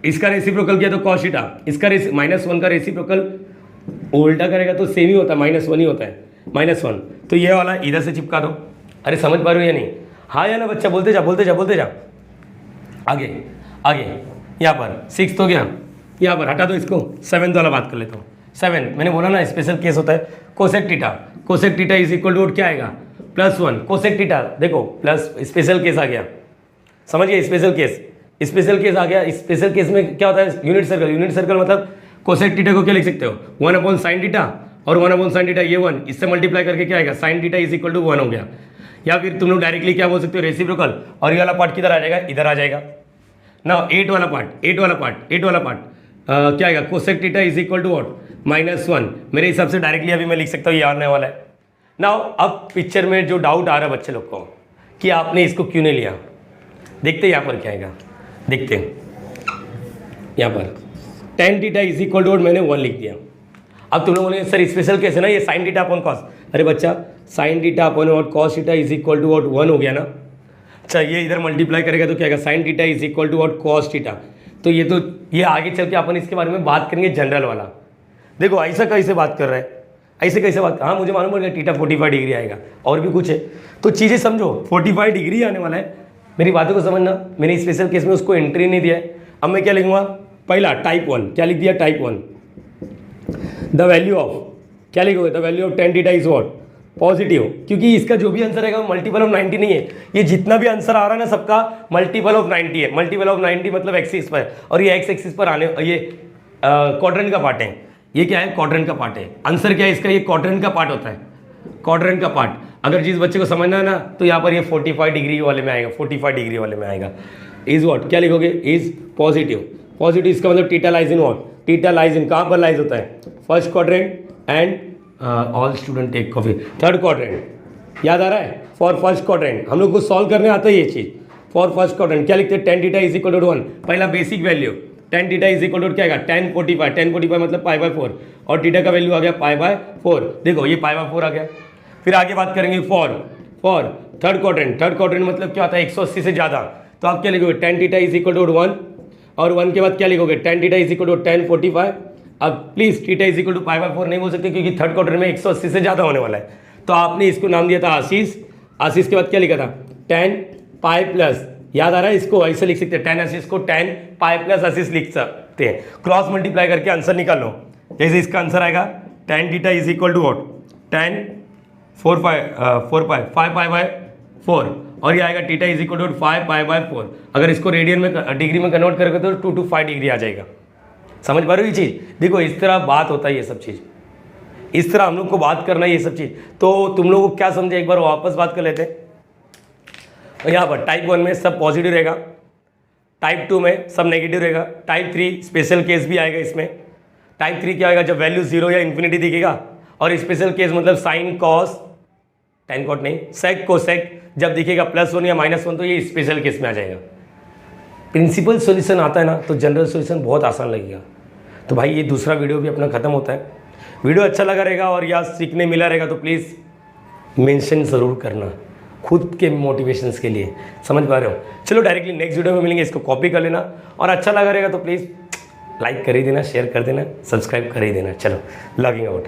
इसका रेसिप्रोकल किया तो cos थीटा, इसका -1 का रेसिप्रोकल उल्टा करेगा तो सेम ही होता है, -1 ही होता है, -1। तो ये वाला इधर से चिपका दो। अरे समझ पा रहे हो या नहीं, हाँ या ना बच्चा, बोलते जा। आगे यहाँ पर 6 हो गया, यहाँ पर हटा दो इसको, 7 वाला बात कर लेता हूँ। 7 मैंने बोला ना स्पेशल केस होता है, cosec theta is equal to क्या आएगा, +1। कोसेक थीटा देखो प्लस स्पेशल केस आ गया, समझ गए, स्पेशल केस आ गया। स्पेशल केस में क्या होता है, यूनिट सर्कल मतलब कोसेक थीटा को क्या लिख सकते हो, 1/sin थीटा और 1/sin थीटा, ये 1 इससे मल्टीप्लाई करके क्या आएगा, sin theta is equal to 1 हो गया। या फिर तुम लोग डायरेक्टली क्या बोल सकते हो, रेसिप्रोकल, और ये वाला पार्ट किधर आ जाएगा, इधर आ जाएगा ना। 8 वाला पार्ट क्या आएगा, cosec theta is equal to what, -1। मेरे हिसाब से डायरेक्टली अभी मैं लिख सकता हूँ, ये आने वाला है ना। अब पिक्चर में जो डाउट आ रहा है बच्चे लोग को कि आपने इसको क्यों नहीं लिया, देखते यहाँ पर क्या आएगा, देखते हैं यहाँ पर tan theta is equal to मैंने 1 लिख दिया। अब तुम लोगों ने सर स्पेशल केस है ना, ये sin थीटा अपॉन कॉस, अरे बच्चा sin theta upon what cos theta is equal to what 1 हो गया ना। अच्छा ये इधर मल्टीप्लाई करेगा तो क्या आएगा, sin theta is equal to what cos theta. तो ये आगे चल के अपन इसके बारे में बात करेंगे जनरल वाला। देखो ऐसा कैसे बात कर रहा है, ऐसे कैसे बात, हाँ मुझे मालूम पड़ गया थीटा 45 डिग्री आएगा, और भी कुछ है तो चीज़ें समझो, 45 डिग्री आने वाला है, मेरी बातों को समझना। मैंने स्पेशल केस में उसको एंट्री नहीं दिया है। अब मैं क्या लिखूंगा, पहला टाइप 1 क्या लिख दिया, टाइप 1 द वैल्यू ऑफ क्या लिखोगे, the value of tan theta is what, positive, क्योंकि इसका जो भी आंसर आएगा वो मल्टीपल ऑफ 90 नहीं है। ये जितना भी आंसर आ रहा है ना सबका मल्टीपल ऑफ 90 है। मल्टीपल ऑफ 90 मतलब एक्सिस पर, और ये एक्स एक्सिस पर आने, ये क्वाड्रेंट का पार्ट है। ये क्या है, क्वाड्रेंट का पार्ट है। आंसर क्या है इसका, ये क्वाड्रेंट का पार्ट होता है, क्वाड्रेंट का पार्ट। अगर जिस बच्चे को समझना है ना तो यहाँ पर ये 45 डिग्री वाले में आएगा, 45 डिग्री वाले में आएगा। इज व्हाट क्या लिखोगे, इज पॉजिटिव। पॉजिटिव इसका मतलब theta lies in what, theta lies in, कहाँ पर लाइज होता है, first quadrant and all student take coffee, third quadrant. याद आ रहा है, फॉर फर्स्ट क्वाड्रेंट हम लोग को सॉल्व करने आता है ये चीज़। फॉर फर्स्ट क्वाड्रेंट क्या लिखते हैं, tan theta is equal to 1, पहला basic value tan theta is equal to क्या आएगा, tan 45 मतलब π/4, और थीटा का वैल्यू आ गया π/4। देखो ये π/4 आ गया। फिर आगे बात करेंगे फॉर थर्ड क्वाड्रेंट मतलब क्या होता है, 180 से ज़्यादा। तो आप क्या लिखोगे, tan theta is equal to 1, और 1 के बाद क्या लिखोगे, tan theta is equal to tan 45। अब please theta is equal to π/4 नहीं बोल सकते, क्योंकि थर्ड क्वाड्रेंट में 180 से ज़्यादा होने वाला है। तो आपने इसको नाम दिया था आशीष। आशीष के बाद क्या लिखा था, tan पाई प्लस, याद आ रहा है, इसको ऐसे लिख सकते हैं, tan आशीष को tan पाई प्लस आशीष लिख सकते हैं। क्रॉस मल्टीप्लाई करके आंसर निकाल लो। जैसे इसका आंसर आएगा tan theta is equal to what, tan 5π/4, और ये आएगा थीटा इज इक्वल टू 5π/4। अगर इसको रेडियन में डिग्री में कन्वर्ट करोगे तो 2 to 5 डिग्री आ जाएगा। समझ पा रहे हो ये चीज़, देखो इस तरह बात होता है ये सब चीज़। इस तरह हम लोग को बात करना है ये सब चीज़। तो तुम लोगों को क्या समझे, एक बार वापस बात कर लेते हैं। यहाँ पर टाइप 1 में सब पॉजिटिव रहेगा, टाइप 2 में सब नेगेटिव रहेगा, टाइप 3 स्पेशल केस भी आएगा इसमें। टाइप 3 क्या आएगा, जब वैल्यू 0 या इन्फिनिटी दिखेगा, और स्पेशल केस मतलब साइन कॉस, टेन कॉट नहीं, सेक कोसेक जब दिखेगा +1 या -1, तो ये स्पेशल केस में आ जाएगा। प्रिंसिपल सॉल्यूशन आता है ना तो जनरल सॉल्यूशन बहुत आसान लगेगा। तो भाई ये दूसरा वीडियो भी अपना ख़त्म होता है। वीडियो अच्छा लगा रहेगा और या सीखने मिला रहेगा तो प्लीज़ मेंशन ज़रूर करना खुद के मोटिवेशंस के लिए, समझ पा रहे हो। चलो डायरेक्टली नेक्स्ट वीडियो में मिलेंगे, इसको कॉपी कर लेना और अच्छा लगा रहेगा तो प्लीज़ लाइक कर ही देना, शेयर कर देना, सब्सक्राइब कर ही देना। चलो लॉगिंग आउट।